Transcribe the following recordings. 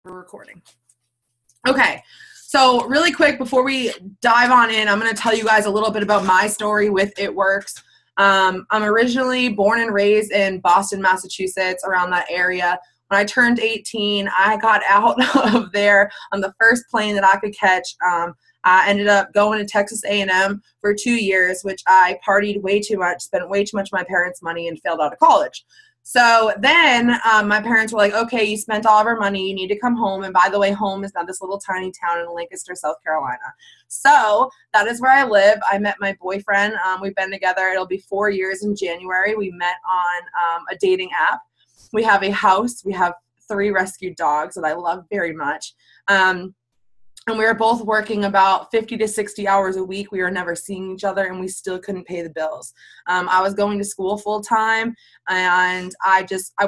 We're recording. Okay, so really quick before we dive on in, I'm going to tell you guys a little bit about my story with It Works. I'm originally born and raised in Boston, Massachusetts, around that area. When I turned 18, I got out of there on the first plane that I could catch. I ended up going to Texas A&M for 2 years, which I partied way too much, spent way too much of my parents' money, and failed out of college. So then my parents were like, okay, you spent all of our money. You need to come home. And by the way, home is now this little tiny town in Lancaster, South Carolina. So that is where I live. I met my boyfriend. We've been together. It'll be 4 years in January. We met on a dating app. We have a house. We have 3 rescued dogs that I love very much. And we were both working about 50 to 60 hours a week. We were never seeing each other, and we still couldn't pay the bills. I was going to school full time, and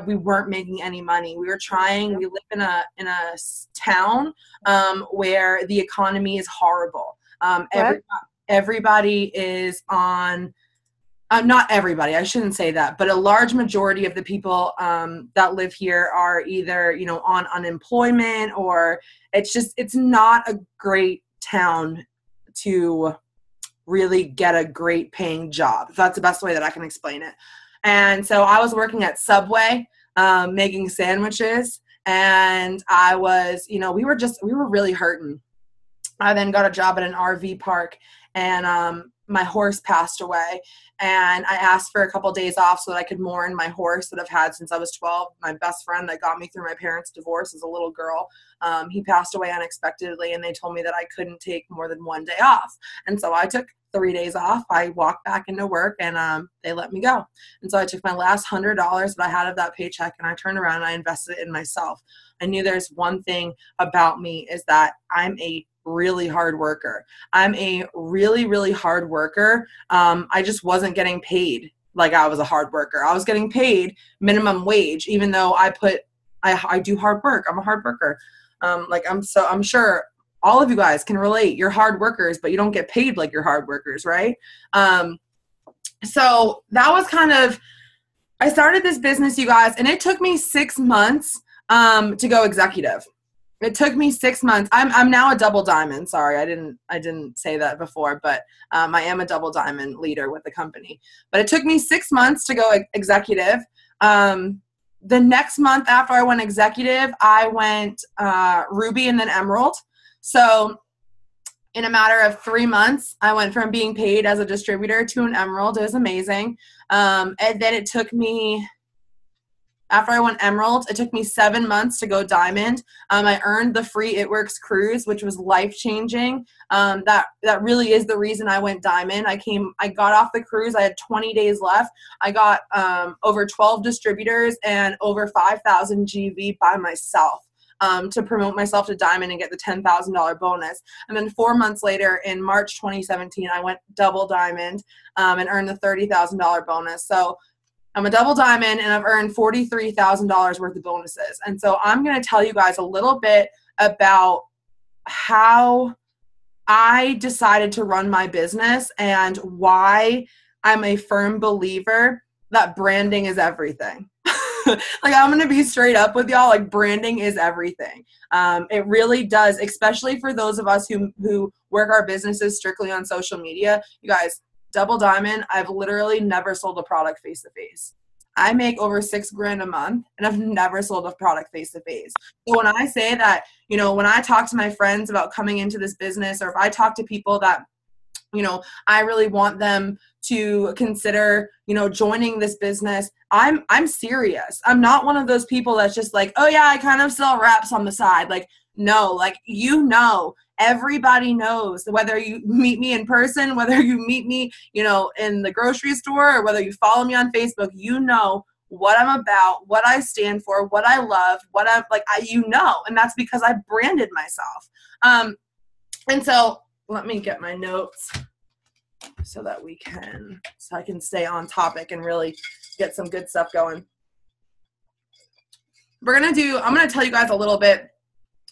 we weren't making any money. We were trying. We live in a town where the economy is horrible. Everybody is on. Not everybody, I shouldn't say that, but a large majority of the people that live here are either, on unemployment, or it's not a great town to really get a great paying job. That's the best way that I can explain it. And so I was working at Subway, making sandwiches, and I was, we were really hurting. I then got a job at an RV park, and my horse passed away, and I asked for a couple days off so that I could mourn my horse that I've had since I was 12. My best friend that got me through my parents' divorce as a little girl, he passed away unexpectedly, and they told me that I couldn't take more than 1 day off. And so I took 3 days off. I walked back into work, and they let me go. And so I took my last $100 that I had of that paycheck, and I turned around and I invested it in myself. I knew there's one thing about me is that I'm a really hard worker. I'm a really, really hard worker. I just wasn't getting paid like I was a hard worker. I was getting paid minimum wage, even though I do hard work. I'm a hard worker. I'm sure all of you guys can relate. You're hard workers, but you don't get paid like you're hard workers, right? So that was I started this business, you guys, and it took me 6 months to go executive. It took me 6 months. I'm now a double diamond. Sorry, I didn't say that before, but I am a double diamond leader with the company. But it took me 6 months to go executive. The next month after I went executive, I went Ruby and then Emerald. So in a matter of 3 months, I went from being paid as a distributor to an Emerald. It was amazing. And then it took me, after I went Emerald, it took me 7 months to go Diamond. I earned the free It Works cruise, which was life-changing. That really is the reason I went Diamond. I got off the cruise. I had 20 days left. I got over 12 distributors and over 5,000 GV by myself to promote myself to Diamond and get the $10,000 bonus. And then 4 months later, in March 2017, I went double Diamond and earned the $30,000 bonus. So I'm a double diamond, and I've earned $43,000 worth of bonuses. And so I'm going to tell you guys a little bit about how I decided to run my business and why I'm a firm believer that branding is everything. I'm going to be straight up with y'all. Branding is everything. It really does, especially for those of us who work our businesses strictly on social media. You guys, double diamond, I've literally never sold a product face-to-face. I make over $6,000 a month, and I've never sold a product face-to-face. So when I say that, when I talk to my friends about coming into this business, or if I talk to people that, I really want them to consider, joining this business, I'm serious. I'm not one of those people that's just like, oh yeah, I kind of sell wraps on the side. No, everybody knows, whether you meet me in person, whether you meet me, in the grocery store, or whether you follow me on Facebook, what I'm about, what I stand for, what I love, what I'm and that's because I branded myself. And so let me get my notes so I can stay on topic and really get some good stuff going. I'm going to tell you guys a little bit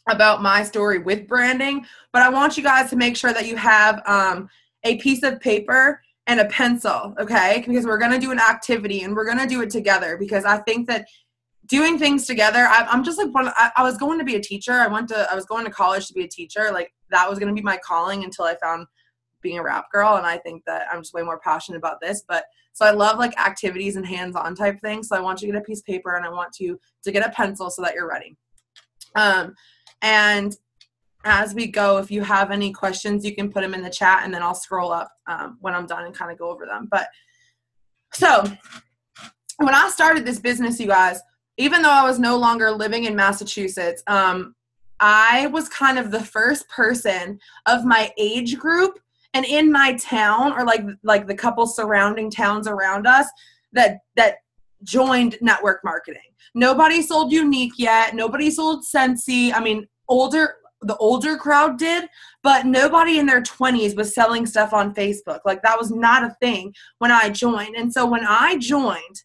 about my story with branding, but I want you guys to make sure that you have a piece of paper and a pencil, okay? Because we're going to do an activity, and we're going to do it together, because I think that doing things together. I'm just like, I was going to be a teacher. I was going to college to be a teacher. Like that was going to be my calling until I found being a rap girl. And I think that I'm just way more passionate about this. But so I love like activities and hands-on type things. So I want you to get a piece of paper and I want you to get a pencil so that you're ready. And as we go, if you have any questions, you can put them in the chat and then I'll scroll up when I'm done and kind of go over them. But so when I started this business, you guys, even though I was no longer living in Massachusetts, I was kind of the first person of my age group and in my town, or like the couple surrounding towns around us, that joined network marketing. Nobody sold Younique yet. Nobody sold Scentsy. I mean, the older crowd did, but nobody in their 20s was selling stuff on Facebook. Like that was not a thing when I joined. And so when I joined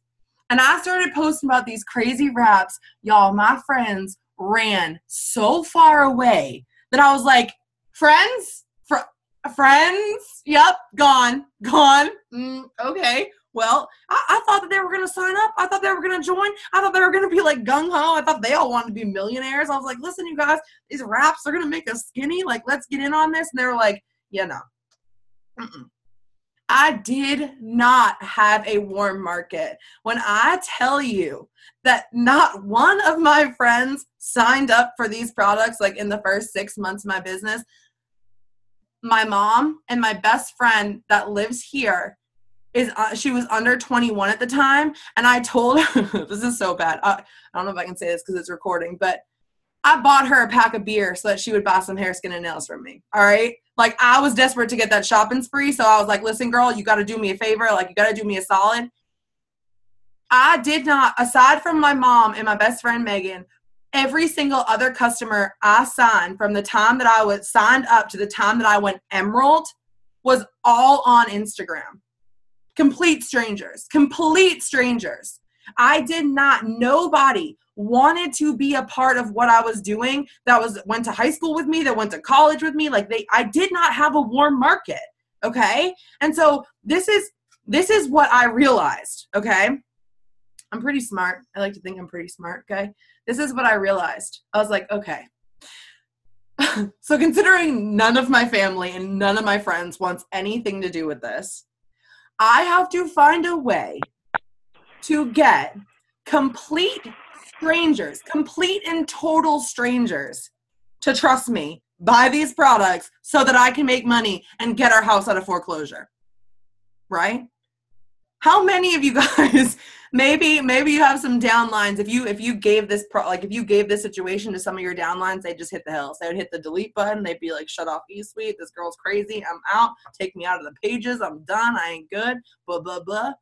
and I started posting about these crazy raps, y'all, my friends ran so far away that I was like, friends? Yep, gone. Okay. Well, I thought that they were going to sign up. I thought they were going to join. I thought they were going to be like gung-ho. I thought they all wanted to be millionaires. I was like, listen, you guys, these raps are going to make us skinny. Like, let's get in on this. And they were like, yeah, no. I did not have a warm market. When I tell you that not one of my friends signed up for these products, like in the first 6 months of my business, my mom and my best friend that lives here, she was under 21 at the time, and I told her, this is so bad. I don't know if I can say this because it's recording, but I bought her a pack of beer so that she would buy some hair, skin, and nails from me. All right? Like, I was desperate to get that shopping spree, so I was like, listen, girl, you got to do me a favor. Like, you got to do me a solid. I did not, aside from my mom and my best friend, Megan, every single other customer I signed from the time that I was signed up to the time that I went Emerald was all on Instagram. Complete strangers. I did not, nobody wanted to be a part of what I was doing that went to high school with me, that went to college with me. Like I did not have a warm market. Okay. And so this is what I realized. Okay. I'm pretty smart. I like to think I'm pretty smart. Okay. This is what I realized. I was like, okay. So considering none of my family and none of my friends wants anything to do with this, I have to find a way to get complete and total strangers to trust me, buy these products so that I can make money and get our house out of foreclosure. Right? How many of you guys, maybe you have some downlines. If you gave this if you gave this situation to some of your downlines, they'd just hit the hills. They would hit the delete button. They'd be like, shut off eSuite. This girl's crazy. I'm out. Take me out of the pages. I'm done. I ain't good. Blah, blah, blah.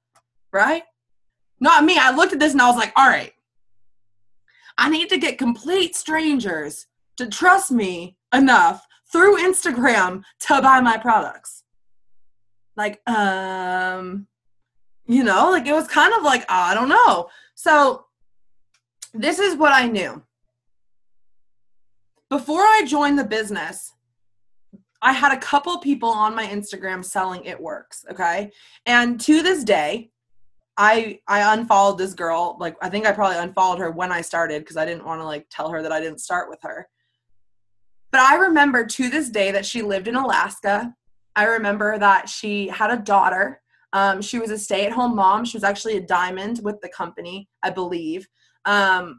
Right? Not me. I looked at this and I was like, all right, I need to get complete strangers to trust me enough through Instagram to buy my products. Like, you know, like it was kind of like, I don't know. So this is what I knew. Before I joined the business, I had a couple people on my Instagram selling It Works, okay? And to this day, I unfollowed this girl. Like, I think I probably unfollowed her when I started because I didn't want to like tell her that I didn't start with her. But I remember to this day that she lived in Alaska. I remember that she had a daughter. She was a stay-at-home mom. She was actually a diamond with the company, I believe. I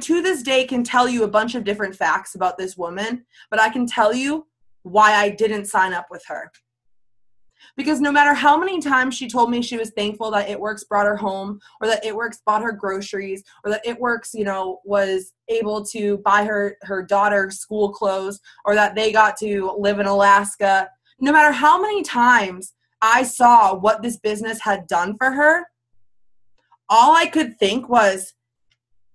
to this day can tell you a bunch of different facts about this woman, but I can tell you why I didn't sign up with her. Because no matter how many times she told me she was thankful that It Works brought her home, or that It Works bought her groceries, or that It Works, you know, was able to buy her daughter school clothes, or that they got to live in Alaska, no matter how many times I saw what this business had done for her, all I could think was,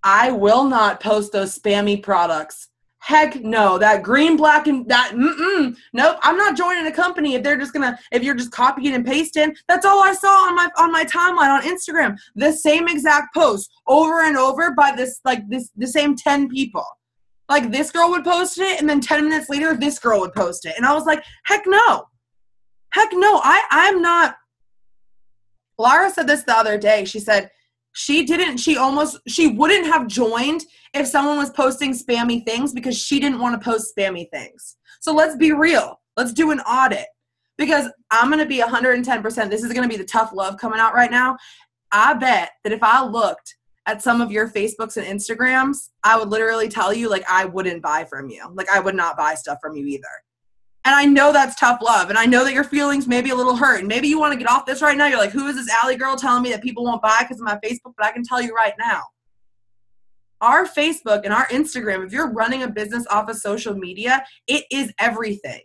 I will not post those spammy products. Heck no, that green, black, and that, nope, I'm not joining a company if you're just copying and pasting. That's all I saw on my timeline on Instagram. The same exact post over and over by the same 10 people. Like, this girl would post it, and then 10 minutes later, this girl would post it. And I was like, heck no. I'm not. Lara said this the other day. She said, She wouldn't have joined if someone was posting spammy things because she didn't want to post spammy things. So let's be real. Let's do an audit, because I'm going to be 110%. This is going to be the tough love coming out right now. I bet that if I looked at some of your Facebooks and Instagrams, I would literally tell you, like, I wouldn't buy from you. Like, I would not buy stuff from you either. And I know that's tough love. And I know that your feelings may be a little hurt. And maybe you want to get off this right now. You're like, who is this Allie girl telling me that people won't buy because of my Facebook? But I can tell you right now, our Facebook and our Instagram, if you're running a business off of social media, it is everything.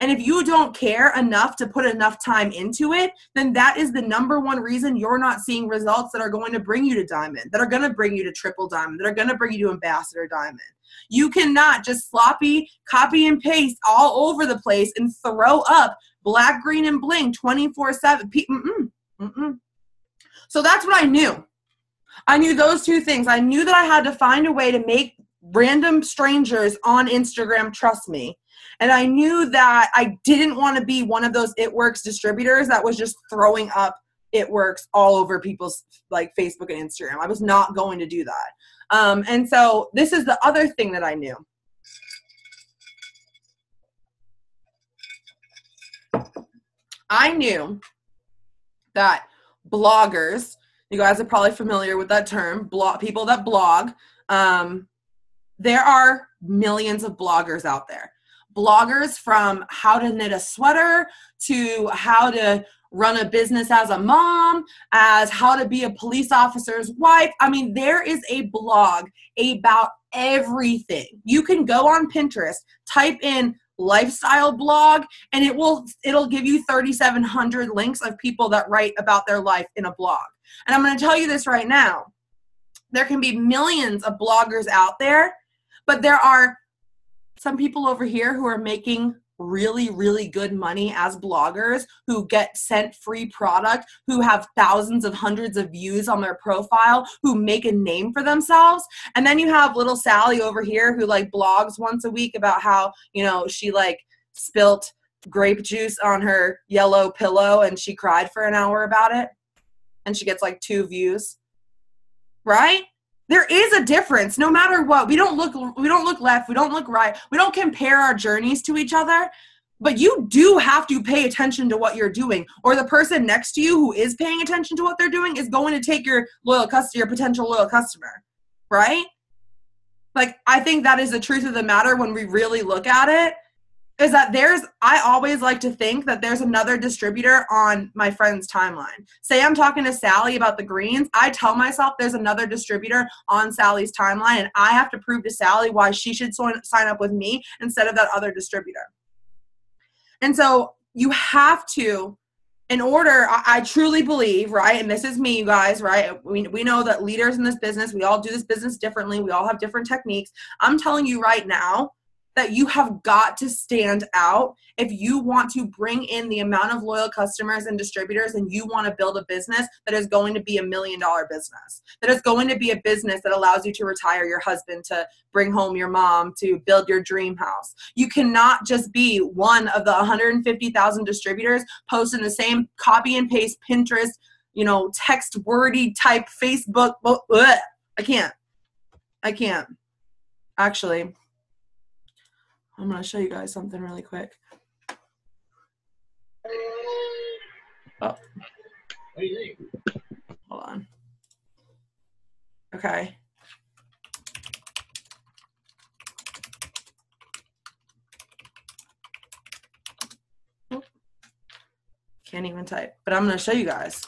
And if you don't care enough to put enough time into it, then that is the number one reason you're not seeing results that are going to bring you to diamond, that are going to bring you to triple diamond, that are going to bring you to ambassador diamond. You cannot just sloppy copy and paste all over the place and throw up black, green, and bling 24/7. So that's what I knew. I knew those two things. I knew that I had to find a way to make random strangers on Instagram trust me. And I knew that I didn't want to be one of those It Works distributors that was just throwing up It Works all over people's like Facebook and Instagram. I was not going to do that. And so this is the other thing that I knew. I knew that bloggers, you guys are probably familiar with that term, people that blog, there are millions of bloggers out there. Bloggers from how to knit a sweater to how to run a business as a mom, as how to be a police officer's wife. I mean, there is a blog about everything. You can go on Pinterest, type in lifestyle blog, and it'll give you 3,700 links of people that write about their life in a blog. And I'm going to tell you this right now. There can be millions of bloggers out there, but there are some people over here who are making really, really good money as bloggers, who get sent free product, who have thousands of hundreds of views on their profile, who make a name for themselves. And then you have little Sally over here who like blogs once a week about how, you know, she like spilt grape juice on her yellow pillow and she cried for an hour about it. And she gets like 2 views, right? There is a difference no matter what. We don't look left. We don't look right. We don't compare our journeys to each other. But you do have to pay attention to what you're doing, or the person next to you who is paying attention to what they're doing is going to take your potential loyal customer, right? Like, I think that is the truth of the matter when we really look at it, is that I always like to think that there's another distributor on my friend's timeline. Say I'm talking to Sally about the greens. I tell myself there's another distributor on Sally's timeline, and I have to prove to Sally why she should sign up with me instead of that other distributor. And so you have to, in order, I truly believe, right, and this is me, you guys, right, we know that leaders in this business, we all do this business differently. We all have different techniques. I'm telling you right now, that you have got to stand out if you want to bring in the amount of loyal customers and distributors, and you want to build a business that is going to be $1 million business, that is going to be a business that allows you to retire your husband, to bring home your mom, to build your dream house. You cannot just be one of the 150,000 distributors posting the same copy and paste Pinterest, you know, text wordy type Facebook. I can't. Actually, I'm going to show you guys something really quick. Oh. What do you think? Hold on. Okay. Can't even type, but I'm going to show you guys.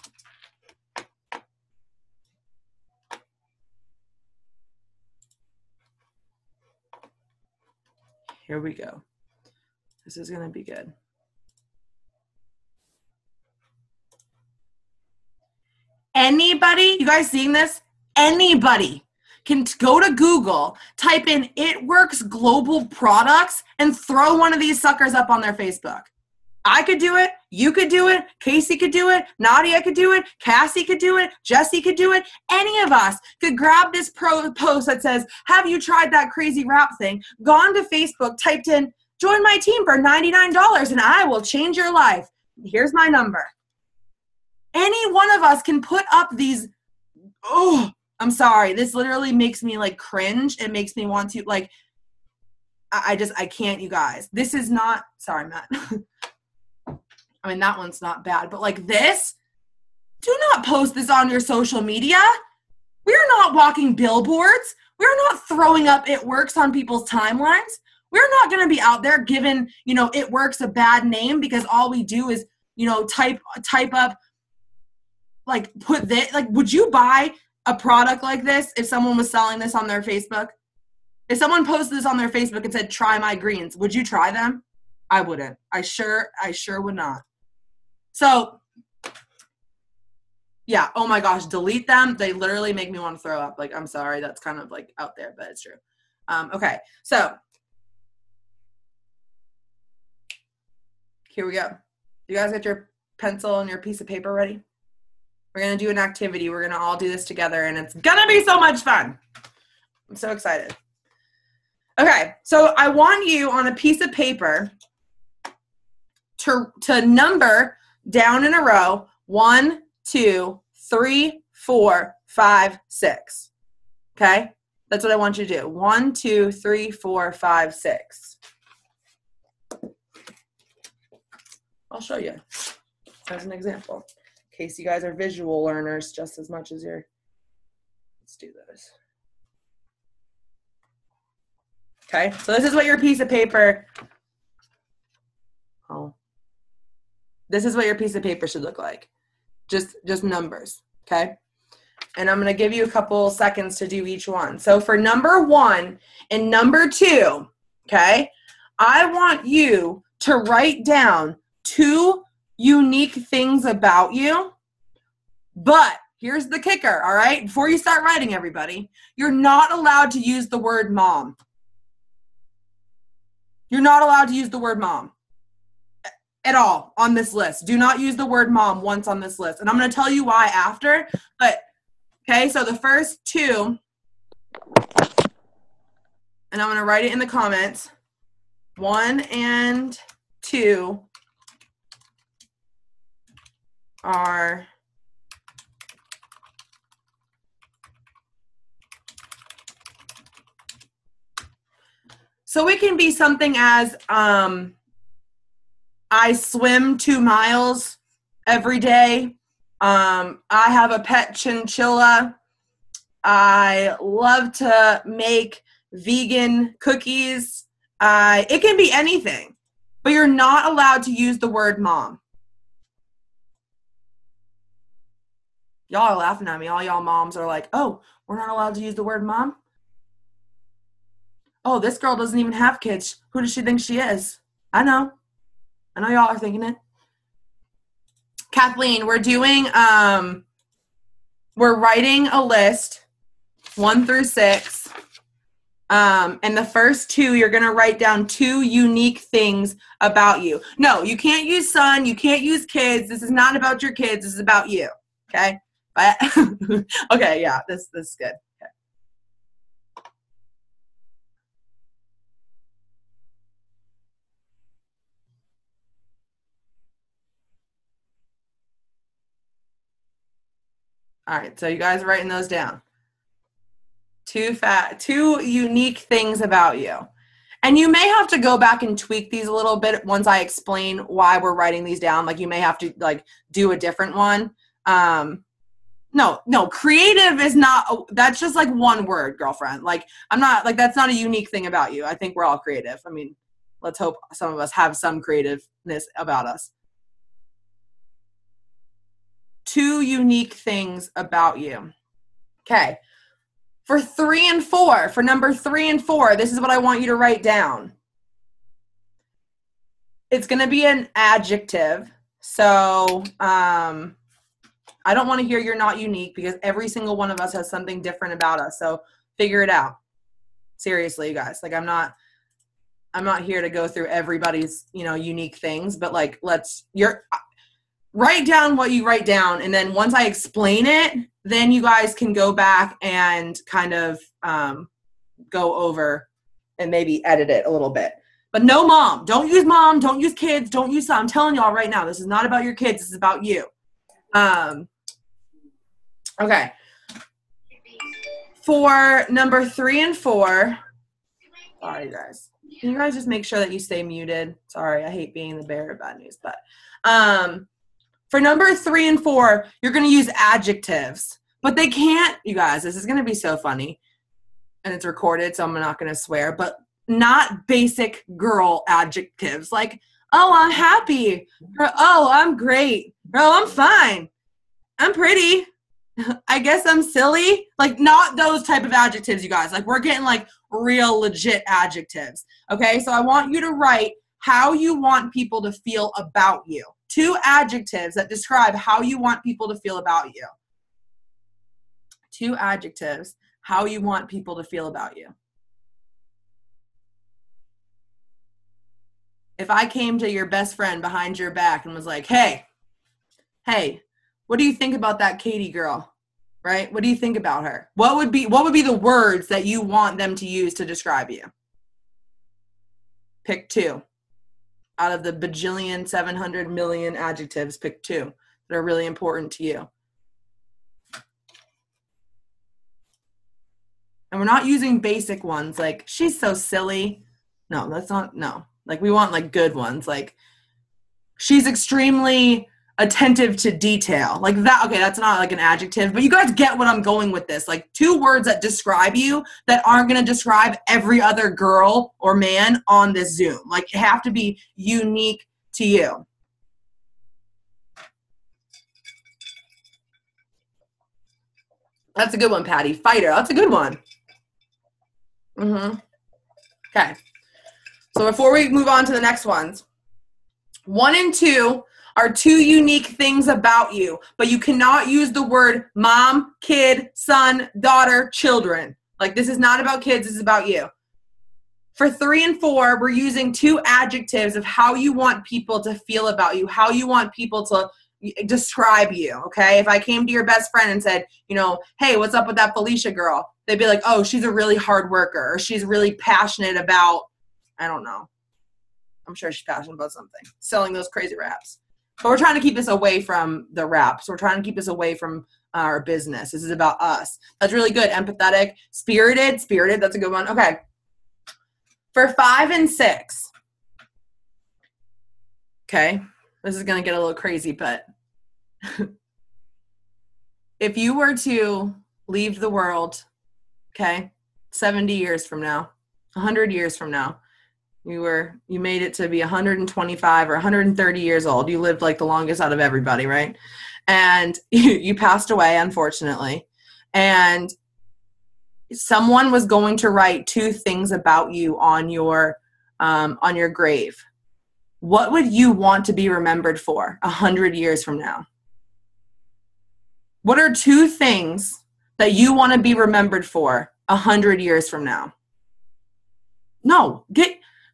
Here we go. This is going to be good. Anybody, you guys seeing this? Anybody can go to Google, type in It Works Global Products, and throw one of these suckers up on their Facebook. I could do it. You could do it. Casey could do it. Nadia could do it. Cassie could do it. Jesse could do it. Any of us could grab this post that says, have you tried that crazy wrap thing? Gone to Facebook, typed in, join my team for $99 and I will change your life. Here's my number. Any one of us can put up these oh, I'm sorry. This literally makes me like cringe. It makes me want to like, I can't, you guys. This is not, sorry, Matt. I mean, that one's not bad, but like this, do not post this on your social media. We're not walking billboards. We're not throwing up "it works" on people's timelines. We're not going to be out there giving, "it works" a bad name because all we do is, type up, like put this, like, would you buy a product like this if someone was selling this on their Facebook? If someone posted this on their Facebook and said, "Try my greens," would you try them? I wouldn't. I sure would not. So, yeah, oh my gosh, delete them. They literally make me want to throw up. Like, I'm sorry, that's kind of like out there, but it's true. Okay, so here we go. You guys get your pencil and your piece of paper ready? We're going to do an activity. We're going to all do this together, and it's going to be so much fun. I'm so excited. Okay, so I want you on a piece of paper to number down in a row 1, 2, 3, 4, 5, 6. Okay? That's what I want you to do. 1, 2, 3, 4, 5, 6. I'll show you as an example, in case you guys are visual learners just as much as you're. Let's do this. Okay, so this is what your piece of paper, this is what your piece of paper should look like. Just numbers, okay? And I'm going to give you a couple seconds to do each one. So for number 1 and number 2, okay, I want you to write down 2 unique things about you, but here's the kicker, all right? Before you start writing, everybody, you're not allowed to use the word mom. You're not allowed to use the word mom at all on this list. Do not use the word mom once on this list. And I'm going to tell you why after. But, okay, so the first 2, and I'm going to write it in the comments. 1 and 2 are so it can be something as I swim 2 miles every day. I have a pet chinchilla. I love to make vegan cookies. It can be anything, but you're not allowed to use the word mom. Y'all are laughing at me. All y'all moms are like, oh, we're not allowed to use the word mom? Oh, this girl doesn't even have kids. Who does she think she is? I know y'all are thinking it. Kathleen, we're doing, we're writing a list, 1 through 6. And the first 2, you're going to write down 2 unique things about you. No, you can't use son. You can't use kids. This is not about your kids. This is about you. Okay? But, okay, yeah, this is good. Okay. All right, so you guys are writing those down. 2 unique things about you. And you may have to go back and tweak these a little bit once I explain why we're writing these down. Like you may have to like do a different one. No, creative is not, that's just like one word, girlfriend. Like I'm not, like that's not a unique thing about you. I think we're all creative. I mean, let's hope some of us have some creativeness about us. 2 unique things about you. Okay. For 3 and 4, for number 3 and 4, this is what I want you to write down. It's going to be an adjective. So I don't want to hear you're not unique because every single one of us has something different about us. So figure it out. Seriously, you guys. Like I'm not here to go through everybody's, unique things, but like write down what you write down, and then once I explain it, then you guys can go back and kind of go over and maybe edit it a little bit. But no mom. Don't use mom. Don't use kids. Don't use son. I'm telling y'all right now, this is not about your kids. This is about you. Okay. For number 3 and 4, sorry guys. Can you guys just make sure that you stay muted? Sorry, I hate being the bearer of bad news. But for number 3 and 4, you're going to use adjectives. But they can't, you guys, this is going to be so funny. And it's recorded, so I'm not going to swear. But not basic girl adjectives like, oh, I'm happy. Or, oh, I'm great. Or, oh, I'm fine. I'm pretty. I guess I'm silly. Like, not those type of adjectives, you guys. Like, we're getting, like, real legit adjectives. Okay? So I want you to write how you want people to feel about you. 2 adjectives that describe how you want people to feel about you. 2 adjectives, how you want people to feel about you. If I came to your best friend behind your back and was like, hey, what do you think about that Katie girl? Right? What do you think about her? What would be the words that you want them to use to describe you? Pick 2. Out of the bajillion, 700 million adjectives, pick 2 that are really important to you. And we're not using basic ones like, she's so silly. No, that's not, no. Like, we want, like, good ones. Like, she's extremely attentive to detail. Like that, okay, that's not, like, an adjective. But you guys get what I'm going with this. Like, 2 words that describe you that aren't going to describe every other girl or man on this Zoom. Like, you have to be unique to you. That's a good one, Patty. Fighter. That's a good one. Okay. So before we move on to the next ones, 1 and 2 are 2 unique things about you, but you cannot use the word mom, kid, son, daughter, children. Like, this is not about kids, this is about you. For 3 and 4, we're using 2 adjectives of how you want people to feel about you, how you want people to describe you, okay? If I came to your best friend and said, you know, hey, what's up with that Felicia girl? They'd be like, oh, she's a really hard worker, or she's really passionate about, I don't know. I'm sure she's passionate about something. Selling those crazy wraps. But we're trying to keep this away from the wraps. We're trying to keep this away from our business. This is about us. That's really good. Empathetic. Spirited. Spirited. That's a good one. Okay. For 5 and 6. Okay. This is going to get a little crazy, but if you were to leave the world, okay, 70 years from now, 100 years from now, you made it to be 125 or 130 years old. You lived like the longest out of everybody, right? And you passed away, unfortunately. And someone was going to write 2 things about you on your grave. What would you want to be remembered for 100 years from now? What are 2 things that you want to be remembered for 100 years from now? No,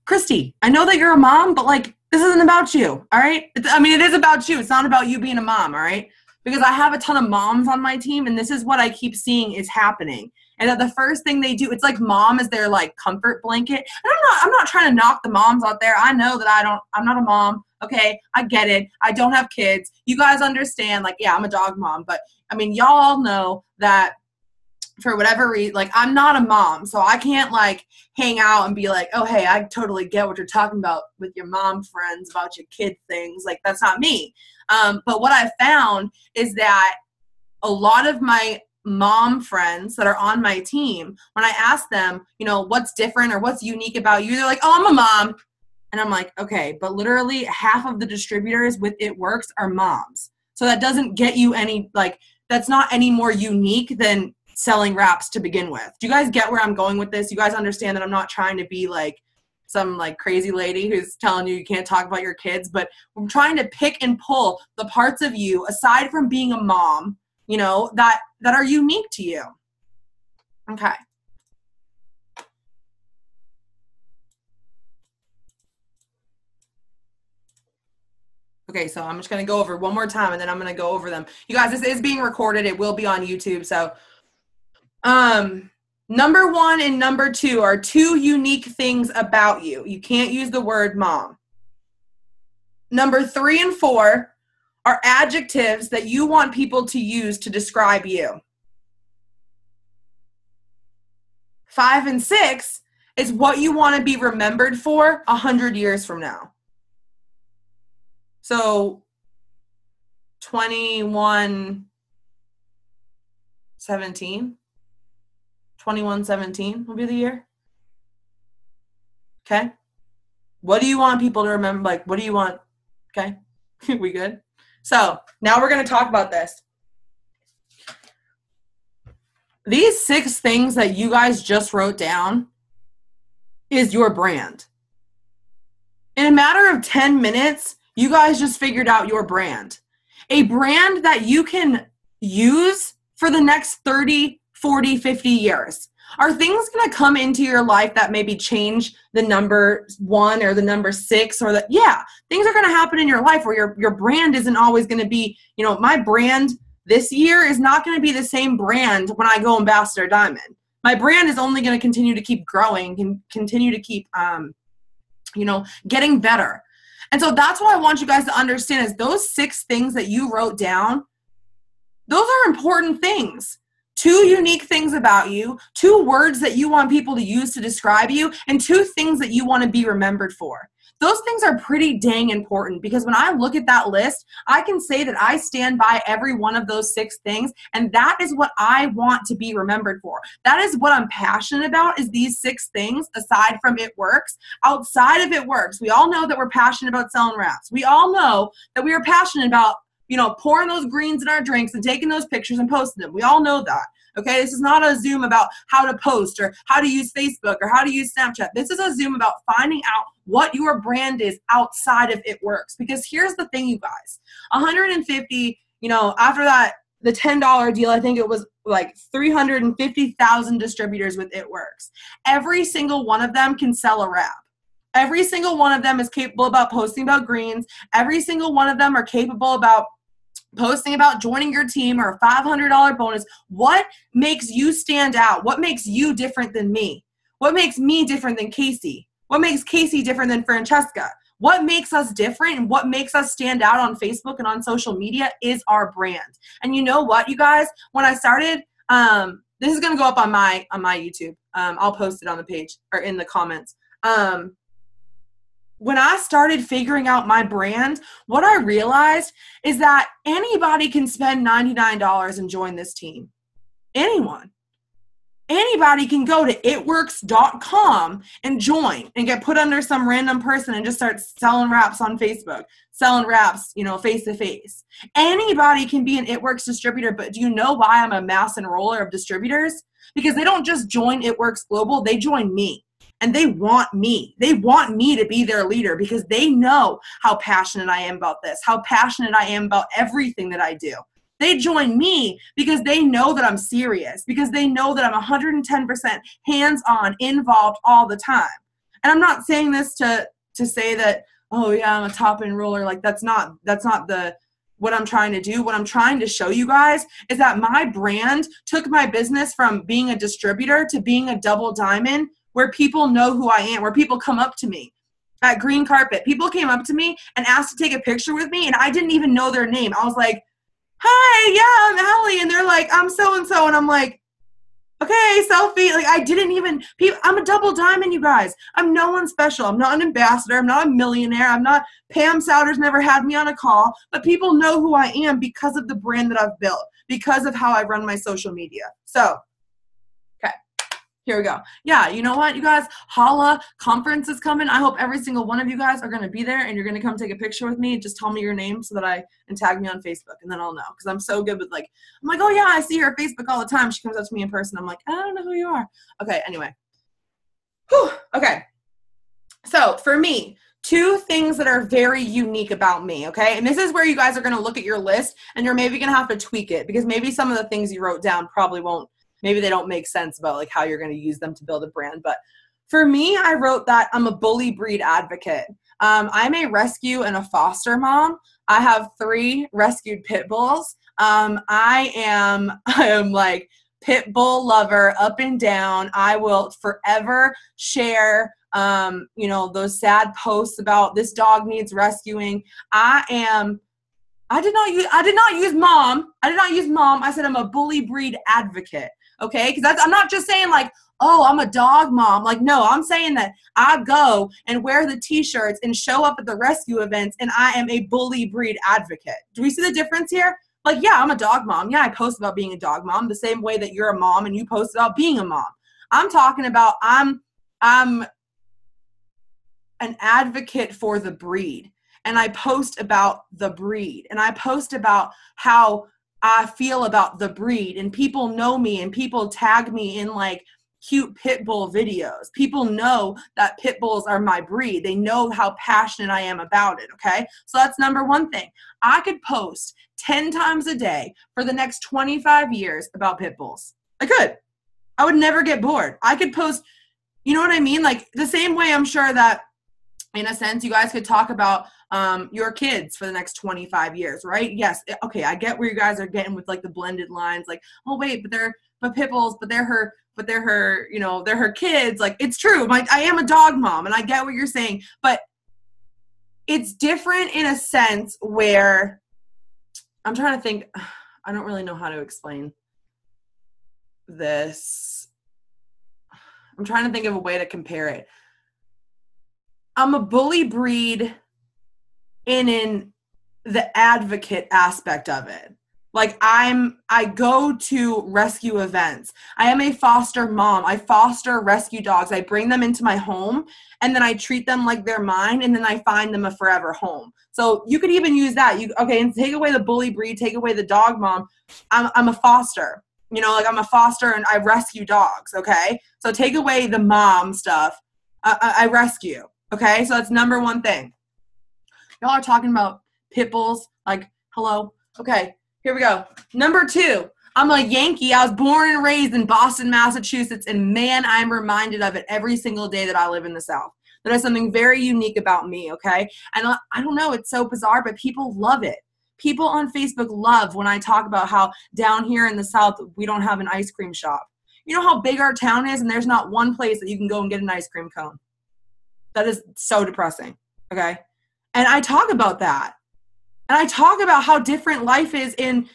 Christy, I know that you're a mom, but like, this isn't about you, all right? It is about you. It's not about you being a mom, all right? Because I have a ton of moms on my team, and this is what I keep seeing is happening. And that the first thing they do, it's like mom is their like comfort blanket. And I'm not trying to knock the moms out there. I know that I'm not a mom. Okay, I get it. I don't have kids. You guys understand, like, yeah, I'm a dog mom, but I mean, y'all know that for whatever reason, like, I'm not a mom, so I can't like hang out and be like, oh, hey, I totally get what you're talking about with your mom friends about your kid things. Like, that's not me. But what I found is that a lot of my mom friends that are on my team, when I ask them, you know, what's different or what's unique about you, they're like, oh, I'm a mom. And I'm like, okay, but literally half of the distributors with It Works are moms. So that doesn't get you any, like, that's not any more unique than selling wraps to begin with. Do you guys get where I'm going with this? You guys understand that I'm not trying to be like some like crazy lady who's telling you can't talk about your kids, but I'm trying to pick and pull the parts of you aside from being a mom, you know, that are unique to you. Okay. Okay, so I'm just going to go over one more time and then I'm going to go over them. You guys, this is being recorded. It will be on YouTube. So number 1 and number 2 are 2 unique things about you. You can't use the word mom. Number 3 and 4 are adjectives that you want people to use to describe you. 5 and 6 is what you want to be remembered for 100 years from now. So 2117 will be the year. Okay. What do you want people to remember? Like, what do you want? Okay. We good? So now we're going to talk about this. These 6 things that you guys just wrote down is your brand. In a matter of 10 minutes, you guys just figured out your brand. A brand that you can use for the next 30, 40, 50 years. Are things going to come into your life that maybe change the number 1 or the number 6 or the, yeah, things are going to happen in your life where your brand isn't always going to be, you know, my brand this year is not going to be the same brand when I go Ambassador Diamond. My brand is only going to continue to keep growing and continue to keep, you know, getting better. And so that's what I want you guys to understand is those 6 things that you wrote down, those are important things. 2 unique things about you, 2 words that you want people to use to describe you, and 2 things that you want to be remembered for. Those things are pretty dang important because when I look at that list, I can say that I stand by every one of those 6 things, and that is what I want to be remembered for. That is what I'm passionate about is these 6 things aside from It Works. Outside of It Works, we all know that we're passionate about selling wraps. We all know that we are passionate about, you know, pouring those greens in our drinks and taking those pictures and posting them. We all know that. Okay, this is not a Zoom about how to post or how to use Facebook or how to use Snapchat. This is a Zoom about finding out what your brand is outside of It Works. Because here's the thing, you guys. 150, you know, after that, the $10 deal, I think it was like 350,000 distributors with It Works. Every single one of them can sell a wrap. Every single one of them is capable about posting about greens. Every single one of them are capable about posting about joining your team or a $500 bonus. What makes you stand out? What makes you different than me? What makes me different than Casey? What makes Casey different than Francesca? What makes us different and what makes us stand out on Facebook and on social media is our brand. And you know what, you guys? When I started, this is going to go up on my YouTube. I'll post it on the page or in the comments. When I started figuring out my brand, what I realized is that anybody can spend $99 and join this team. Anyone. Anybody can go to itworks.com and join and get put under some random person and just start selling wraps on Facebook, selling wraps, you know, face to face. Anybody can be an It Works distributor, but do you know why I'm a mass enroller of distributors? Because they don't just join It Works Global, they join me. And they want me. They want me to be their leader because they know how passionate I am about this, how passionate I am about everything that I do. They join me because they know that I'm serious, because they know that I'm 110% hands-on, involved all the time. And I'm not saying this to say that, oh yeah, I'm a top enroller. Like that's not what I'm trying to do. What I'm trying to show you guys is that my brand took my business from being a distributor to being a double diamond, where people know who I am, where people come up to me at green carpet. People came up to me and asked to take a picture with me, and I didn't even know their name. I was like, hi, yeah, I'm Allie. And they're like, I'm so-and-so. And I'm like, okay, selfie. Like, I didn't even, I'm a double diamond, you guys. I'm no one special. I'm not an ambassador. I'm not a millionaire. I'm not, Pam Souders never had me on a call. But people know who I am because of the brand that I've built, because of how I run my social media. So, here we go. Yeah, you know what, you guys? Holla conference is coming. I hope every single one of you guys are going to be there and you're going to come take a picture with me. Just tell me your name so that and tag me on Facebook, and then I'll know. Because I'm so good with I'm like, oh yeah, I see her on Facebook all the time. She comes up to me in person. I'm like, I don't know who you are. Okay, anyway. Whew, okay. So for me, 2 things that are very unique about me, okay? And this is where you guys are going to look at your list and you're maybe going to have to tweak it because maybe some of the things you wrote down probably won't. Maybe they don't make sense about like how you're going to use them to build a brand. But for me, I wrote that I'm a bully breed advocate. I'm a rescue and a foster mom. I have 3 rescued pit bulls. I am like pit bull lover up and down. I will forever share, you know, those sad posts about this dog needs rescuing. I did not use mom. I said I'm a bully breed advocate. Okay, because I'm not just saying like, oh, I'm a dog mom. Like, no, I'm saying that I go and wear the t-shirts and show up at the rescue events and I am a bully breed advocate. Do we see the difference here? Like, yeah, I'm a dog mom. Yeah, I post about being a dog mom the same way that you're a mom and you post about being a mom. I'm talking about I'm an advocate for the breed. And I post about the breed. And I post about how I feel about the breed. And people know me and people tag me in like cute pit bull videos. People know that pit bulls are my breed. They know how passionate I am about it, okay? So that's number one thing. I could post 10 times a day for the next 25 years about pit bulls. I could. I would never get bored. I could post, you know what I mean? Like the same way I'm sure that in a sense, you guys could talk about your kids for the next 25 years, right? Yes. Okay. I get where you guys are getting with like the blended lines. Like, oh wait, but pit bulls, but they're her, you know, they're her kids. Like it's true. I am a dog mom and I get what you're saying, but it's different in a sense where I'm trying to think, I don't really know how to explain this. I'm trying to think of a way to compare it. I'm a bully breed in the advocate aspect of it. Like I go to rescue events. I am a foster mom. I foster rescue dogs. I bring them into my home and then I treat them like they're mine and then I find them a forever home. So you could even use that. And take away the bully breed, take away the dog mom. I'm a foster. You know, like I'm a foster and I rescue dogs, okay? So take away the mom stuff. I rescue. Okay, so that's number one thing. Y'all are talking about pit bulls. Like, hello. Okay, here we go. Number two, I'm a Yankee. I was born and raised in Boston, Massachusetts, and man, I'm reminded of it every single day that I live in the South. That is something very unique about me, okay? And I don't know, it's so bizarre, but people love it. People on Facebook love when I talk about how down here in the South, we don't have an ice cream shop. You know how big our town is, and there's not one place that you can go and get an ice cream cone. That is so depressing, okay? And I talk about that. And I talk about how different life is in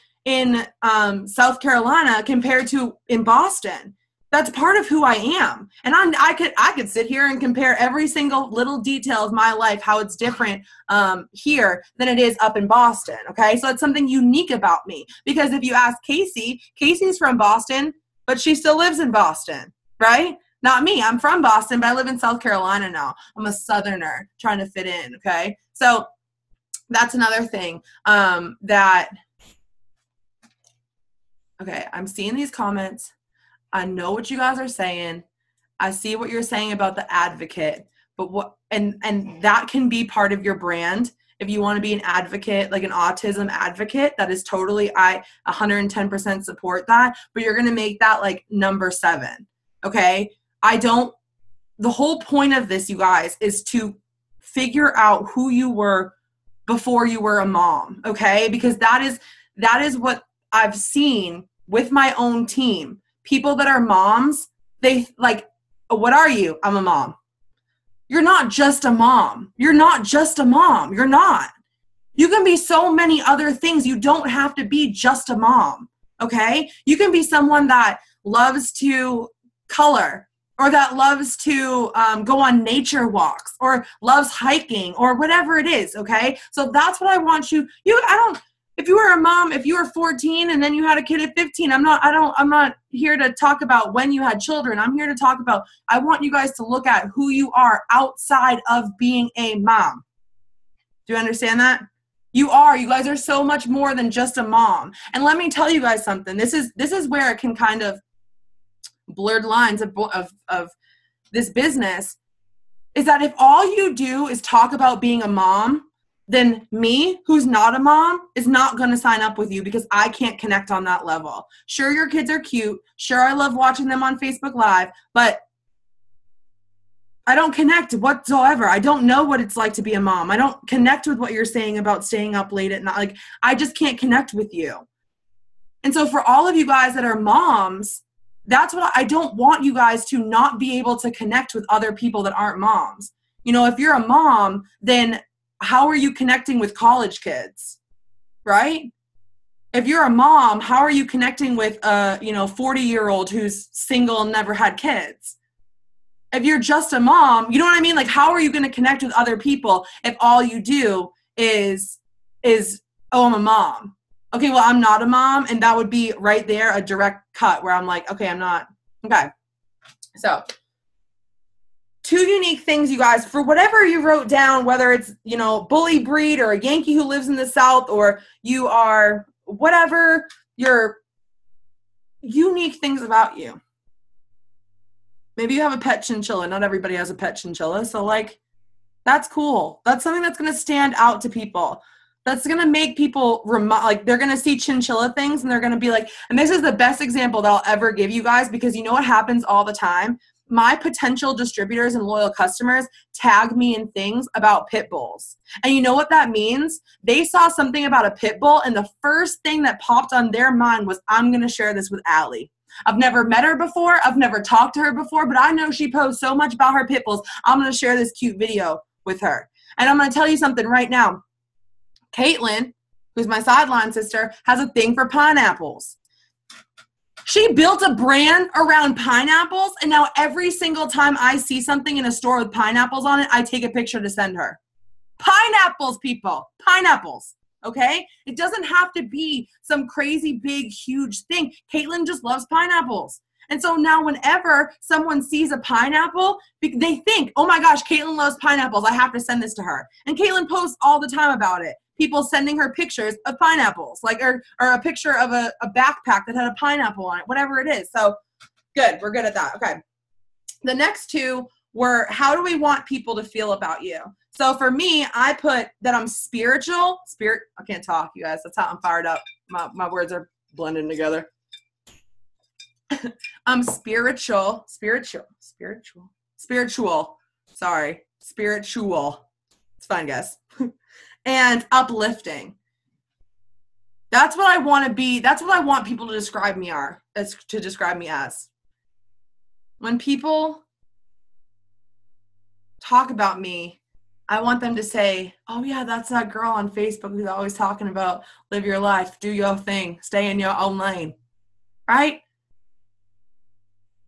South Carolina compared to in Boston. That's part of who I am. And I could sit here and compare every single little detail of my life, how it's different here than it is up in Boston, okay? So it's something unique about me. Because if you ask Casey, Casey's from Boston, but she still lives in Boston, right? Not me. I'm from Boston, but I live in South Carolina now. I'm a Southerner trying to fit in, okay? So that's another thing okay, I'm seeing these comments. I know what you guys are saying. I see what you're saying about the advocate, but and that can be part of your brand. If you want to be an advocate, like an autism advocate, that is totally, I 110% support that, but you're going to make that like number 7, okay? The whole point of this, you guys, is to figure out who you were before you were a mom, okay? Because that is what I've seen with my own team. People that are moms, they like, what are you? I'm a mom. You're not just a mom. You're not just a mom. You're not. You can be so many other things. You don't have to be just a mom, okay? You can be someone that loves to color, or that loves to go on nature walks, or loves hiking, or whatever it is, okay? So that's what I want you, if you were a mom, if you were 14 and then you had a kid at 15, I'm not here to talk about when you had children. I'm here to talk about, I want you guys to look at who you are outside of being a mom. Do you understand that? You guys are so much more than just a mom. And let me tell you guys something. This is where it can kind of blurred lines of this business, is that if all you do is talk about being a mom, then me, who's not a mom, is not going to sign up with you because I can't connect on that level. Sure, your kids are cute. Sure, I love watching them on Facebook Live, but I don't connect whatsoever. I don't know what it's like to be a mom. I don't connect with what you're saying about staying up late at night. Like, I just can't connect with you. And so for all of you guys that are moms, that's what I don't want you guys to not be able to connect with other people that aren't moms. You know, if you're a mom, then how are you connecting with college kids, right? If you're a mom, how are you connecting with a 40-year-old who's single and never had kids? If you're just a mom, you know what I mean? Like, how are you going to connect with other people if all you do is oh, I'm a mom? Okay, well, I'm not a mom, and that would be right there a direct cut where I'm like, okay, I'm not. Okay, so 2 unique things, you guys, for whatever you wrote down, whether it's, bully breed or a Yankee who lives in the South, or you are whatever, your unique things about you. Maybe you have a pet chinchilla. Not everybody has a pet chinchilla. So, like, that's cool. That's something that's going to stand out to people. That's going to make people, they're going to see chinchilla things, and they're going to be like, and this is the best example that I'll ever give you guys, because you know what happens all the time? My potential distributors and loyal customers tag me in things about pit bulls. And you know what that means? They saw something about a pit bull, and the first thing that popped on their mind was, I'm going to share this with Allie. I've never met her before. I've never talked to her before, but I know she posts so much about her pit bulls. I'm going to share this cute video with her. And I'm going to tell you something right now. Caitlin, who's my sideline sister, has a thing for pineapples. She built a brand around pineapples, and now every single time I see something in a store with pineapples on it, I take a picture to send her. Pineapples, people. Pineapples. Okay? It doesn't have to be some crazy, big, huge thing. Caitlin just loves pineapples. And so now whenever someone sees a pineapple, they think, oh my gosh, Caitlin loves pineapples. I have to send this to her. And Caitlin posts all the time about it. People sending her pictures of pineapples, or a picture of a backpack that had a pineapple on it, whatever it is. So good. We're good at that. Okay. The next 2 were, how do we want people to feel about you? So for me, I put that I'm spiritual. I can't talk, you guys. That's how I'm fired up. My words are blending together. I'm spiritual. Sorry. Spiritual. It's fine, guys. And uplifting. That's what I want to be. That's what I want people to describe me as. When people talk about me, I want them to say, oh yeah, that's that girl on Facebook who's always talking about live your life, do your thing, stay in your own lane. Right?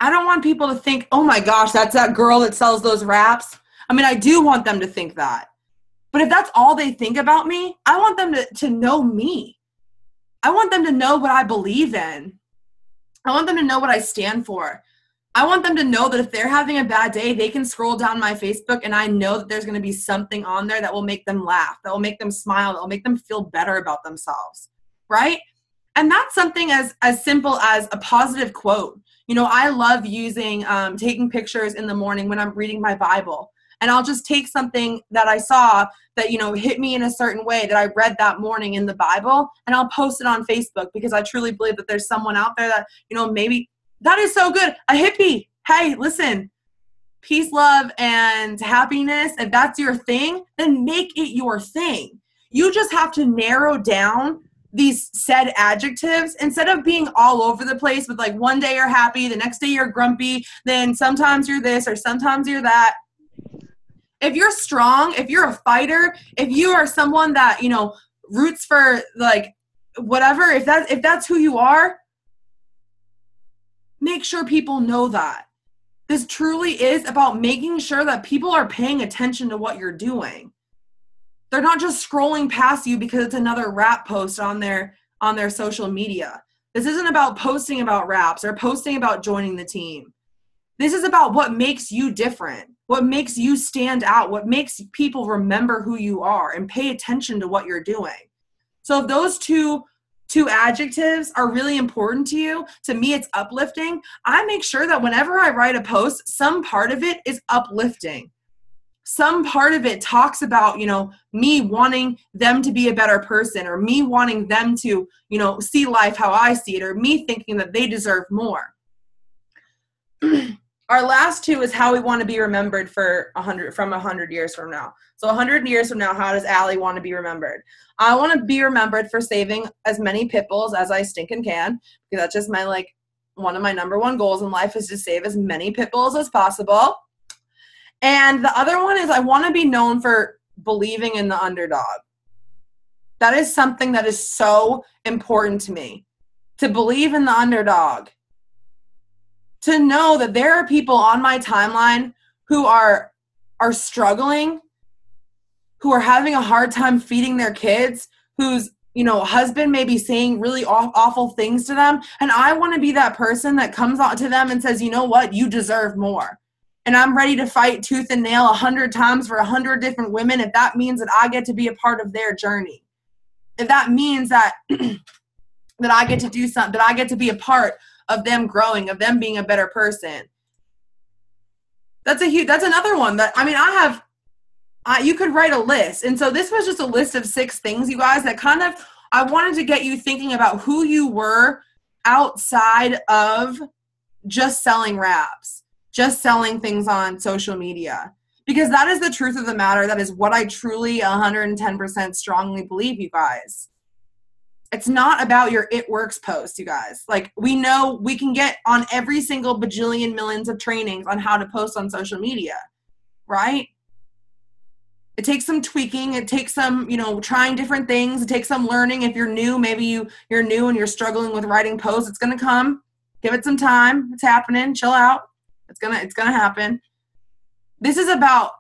I don't want people to think, oh my gosh, that's that girl that sells those wraps. I mean, I do want them to think that. But if that's all they think about me, I want them to know me. I want them to know what I believe in. I want them to know what I stand for. I want them to know that if they're having a bad day, they can scroll down my Facebook, and I know that there's going to be something on there that will make them laugh, that will make them smile, that will make them feel better about themselves, right? And that's something as simple as a positive quote. I love using, taking pictures in the morning when I'm reading my Bible. And I'll just take something that I saw that, hit me in a certain way that I read that morning in the Bible, and I'll post it on Facebook, because I truly believe that there's someone out there that, maybe that is so good. A hippie. Hey, listen, peace, love, and happiness. If that's your thing, then make it your thing. You just have to narrow down these said adjectives instead of being all over the place with, like, one day you're happy, the next day you're grumpy, then sometimes you're this or sometimes you're that. If you're strong, if you're a fighter, if you are someone that, roots for, like, whatever, if that's who you are, make sure people know that. This truly is about making sure that people are paying attention to what you're doing. They're not just scrolling past you because it's another rap post on their social media. This isn't about posting about raps or posting about joining the team. This is about what makes you different, what makes you stand out, what makes people remember who you are and pay attention to what you're doing. So if those two adjectives are really important to you, to me it's uplifting. I make sure that whenever I write a post, some part of it is uplifting. Some part of it talks about, me wanting them to be a better person, or me wanting them to, see life how I see it, or me thinking that they deserve more. Our last 2 is how we want to be remembered from 100 years from now. So 100 years from now, how does Allie want to be remembered? I want to be remembered for saving as many pit bulls as I stinking can, because that's just one of my number 1 goals in life is to save as many pit bulls as possible. And the other one is I want to be known for believing in the underdog. That is something that is so important to me. To believe in the underdog. To know that there are people on my timeline who are struggling, who are having a hard time feeding their kids, whose, husband may be saying really awful things to them. And I want to be that person that comes out to them and says, you know what, you deserve more. And I'm ready to fight tooth and nail 100 times for 100 different women if that means that I get to be a part of their journey. If that means that that I get to do something, that I get to be a part of them growing, of them being a better person. That's another one that, you could write a list. And so this was just a list of 6 things, you guys, that kind of, I wanted to get you thinking about who you were outside of just selling wraps, just selling things on social media. Because that is the truth of the matter. That is what I truly 110% strongly believe, you guys. It's not about your It Works post, you guys. Like, we know we can get on every single bajillion millions of trainings on how to post on social media, right? It takes some tweaking. It takes some, trying different things. It takes some learning. If you're new, maybe you're new and you're struggling with writing posts, it's going to come. Give it some time. It's happening. Chill out. It's going to happen. This is about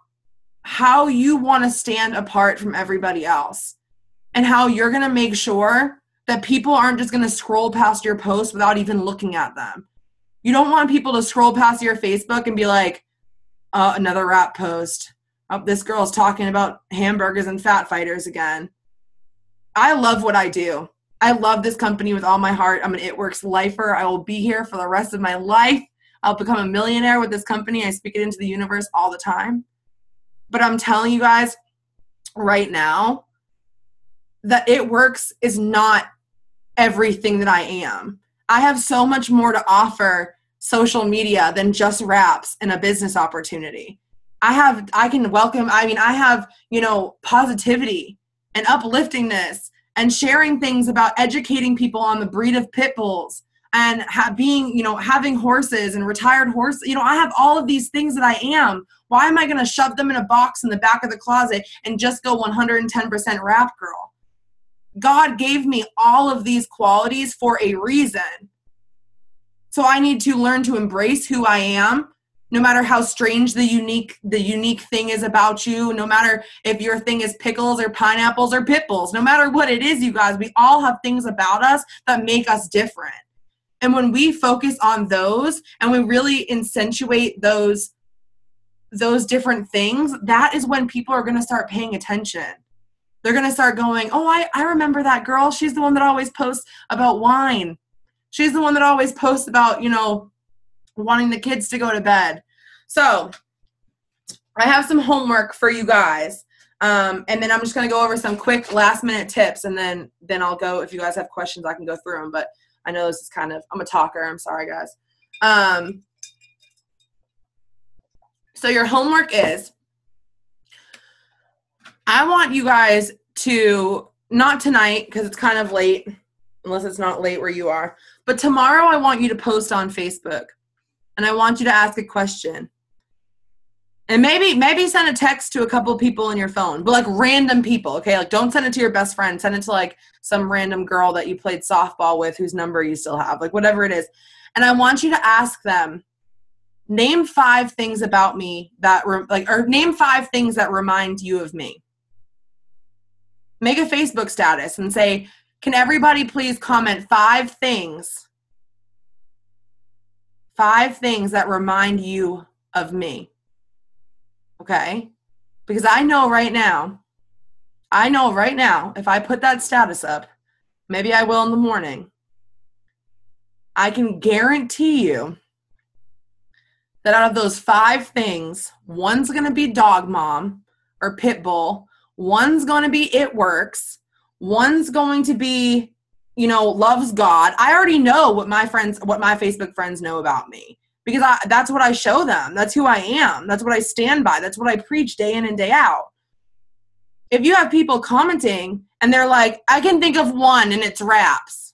how you want to stand apart from everybody else and how you're going to make sure that people aren't just going to scroll past your posts without even looking at them. You don't want people to scroll past your Facebook and be like, another rap post. Oh, this girl's talking about hamburgers and fat fighters again. I love what I do. I love this company with all my heart. I'm an It Works lifer. I will be here for the rest of my life. I'll become a millionaire with this company. I speak it into the universe all the time. But I'm telling you guys right now that It Works is not everything that I am. I have so much more to offer social media than just raps and a business opportunity. I have positivity and upliftingness and sharing things about educating people on the breed of pit bulls and having horses and retired horses. I have all of these things that I am. Why am I going to shove them in a box in the back of the closet and just go 110% rap girl? God gave me all of these qualities for a reason. So I need to learn to embrace who I am, no matter how strange the unique thing is about you, no matter if your thing is pickles or pineapples or pit bulls, no matter what it is, you guys, we all have things about us that make us different. And when we focus on those and we really accentuate those different things, that is when people are going to start paying attention. They're going to start going, oh, I remember that girl. She's the one that always posts about wine. She's the one that always posts about, wanting the kids to go to bed. So I have some homework for you guys. And then I'm just going to go over some quick last minute tips. And then I'll go, if you guys have questions, I can go through them. But I know this is I'm a talker. I'm sorry, guys. So your homework is, I want you guys to, not tonight because it's kind of late, unless it's not late where you are, but tomorrow I want you to post on Facebook and I want you to ask a question. And maybe send a text to a couple people in your phone, but like random people, okay? Like don't send it to your best friend. Send it to like some random girl that you played softball with whose number you still have, like whatever it is. And I want you to ask them, name 5 things about me or name 5 things that remind you of me. Make a Facebook status and say, can everybody please comment 5 things that remind you of me? Okay? Because I know right now, if I put that status up, maybe I will in the morning, I can guarantee you that out of those 5 things, one's going to be dog mom or pit bull, one's going to be It Works, one's going to be, loves God. I already know what my Facebook friends know about me because that's what I show them. That's who I am. That's what I stand by. That's what I preach day in and day out. If you have people commenting and they're like, I can think of one and it's raps.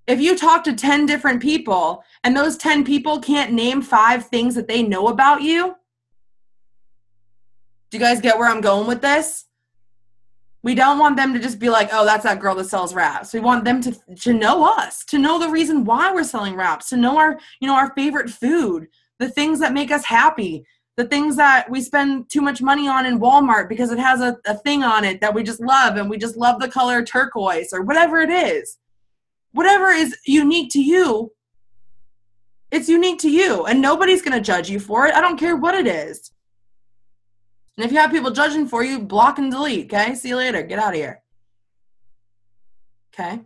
If you talk to 10 different people and those 10 people can't name 5 things that they know about you, do you guys get where I'm going with this? We don't want them to just be like, oh, that's that girl that sells wraps. We want them to know us, to know the reason why we're selling wraps, to know our, our favorite food, the things that make us happy, the things that we spend too much money on in Walmart because it has a thing on it that we just love, and we just love the color turquoise or whatever it is. Whatever is unique to you, it's unique to you, and nobody's going to judge you for it. I don't care what it is. And if you have people judging for you, block and delete, okay? See you later. Get out of here. Okay?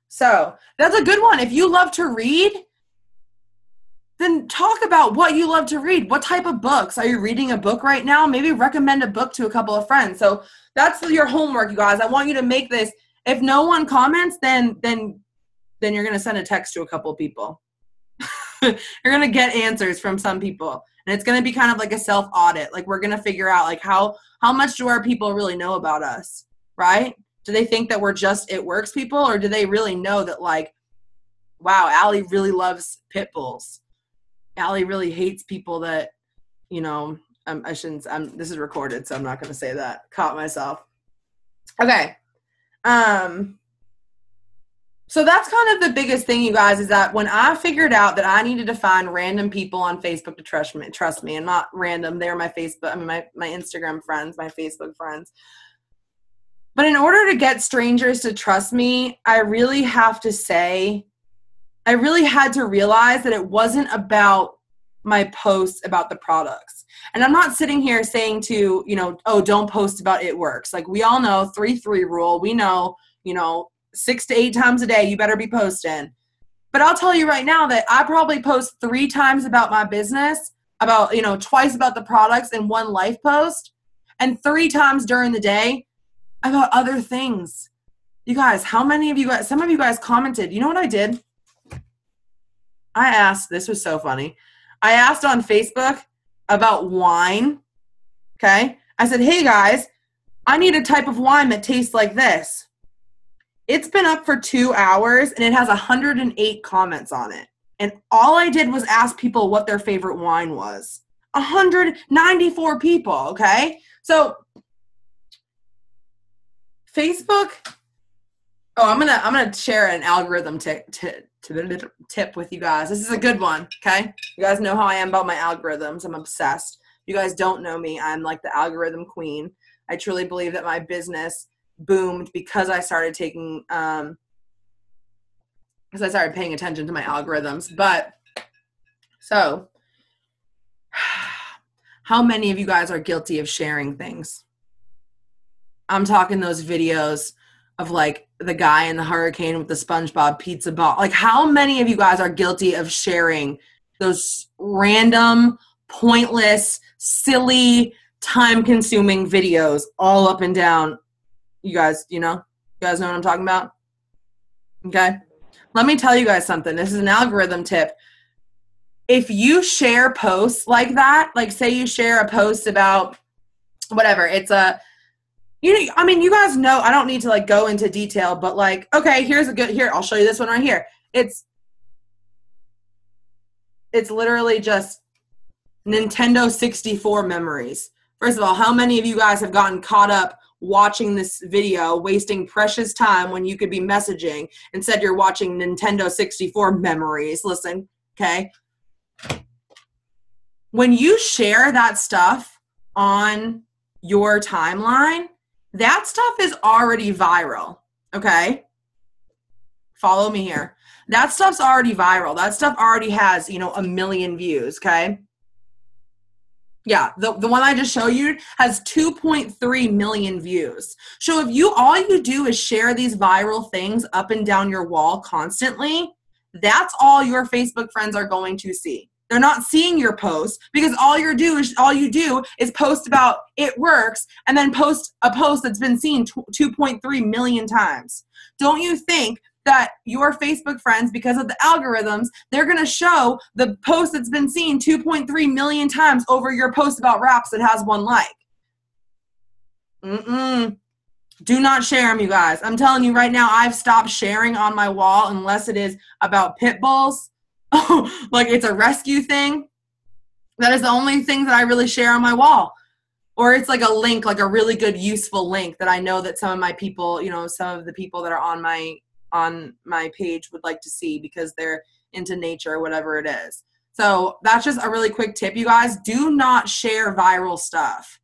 So, that's a good one. If you love to read, then talk about what you love to read. What type of books? Are you reading a book right now? Maybe recommend a book to a couple of friends. So, that's your homework, you guys. I want you to make this. If no one comments, then you're going to send a text to a couple of people. You're going to get answers from some people. And it's going to be kind of like a self-audit. Like, we're going to figure out, like, how much do our people really know about us, right? Do they think that we're just It Works people? Or do they really know that, like, wow, Allie really loves pit bulls. Allie really hates people that, I shouldn't, this is recorded, so I'm not going to say that. Caught myself. Okay. So that's kind of the biggest thing, you guys, is that when I figured out that I needed to find random people on Facebook to trust me, and not random, they're my Facebook, my Instagram friends, my Facebook friends. But in order to get strangers to trust me, I really had to realize that it wasn't about my posts about the products. And I'm not sitting here saying to, oh, don't post about It Works. Like, we all know 3-3 rule. We know, 6 to 8 times a day, you better be posting. But I'll tell you right now that I probably post 3 times about my business, about, twice about the products in one life post, and 3 times during the day about other things. You guys, some of you guys commented. You know what I did? I asked, this was so funny. I asked on Facebook about wine. Okay. I said, hey guys, I need a type of wine that tastes like this. It's been up for 2 hours and it has 108 comments on it. And all I did was ask people what their favorite wine was. 194 people, okay? So Facebook, I'm gonna share an algorithm tip with you guys. This is a good one, okay? You guys know how I am about my algorithms. I'm obsessed. You guys don't know me. I'm like the algorithm queen. I truly believe that my business boomed because I started paying attention to my algorithms. But so how many of you guys are guilty of sharing things? I'm talking those videos of like the guy in the hurricane with the SpongeBob pizza ball. Like, how many of you guys are guilty of sharing those random, pointless, silly, time-consuming videos all up and down? You guys know what I'm talking about? Okay. Let me tell you guys something. This is an algorithm tip. If you share posts like that, like say you share a post about whatever, it's you guys know, I don't need to like go into detail, but like, okay, here, I'll show you this one right here. It's literally just Nintendo 64 memories. First of all, how many of you guys have gotten caught up watching this video, wasting precious time when you could be messaging, and said you're watching Nintendo 64 memories? Listen, okay? When you share that stuff on your timeline, that stuff is already viral, okay? Follow me here. That stuff's already viral. That stuff already has, 1 million views, okay? Yeah, the one I just showed you has 2.3 million views. So if all you do is share these viral things up and down your wall constantly, that's all your Facebook friends are going to see. They're not seeing your posts because all you do is post about It Works and then post a post that's been seen 2.3 million times. Don't you think that your Facebook friends, because of the algorithms, they're going to show the post that's been seen 2.3 million times over your post about wraps that has 1 like? Do not share them, you guys. I'm telling you right now, I've stopped sharing on my wall unless it is about pit bulls. Like it's a rescue thing. That is the only thing that I really share on my wall. Or it's like a link, like a really good, useful link that I know that some of my people, some of the people that are on my page would like to see because they're into nature or whatever it is. So that's just a really quick tip, you guys. Do not share viral stuff,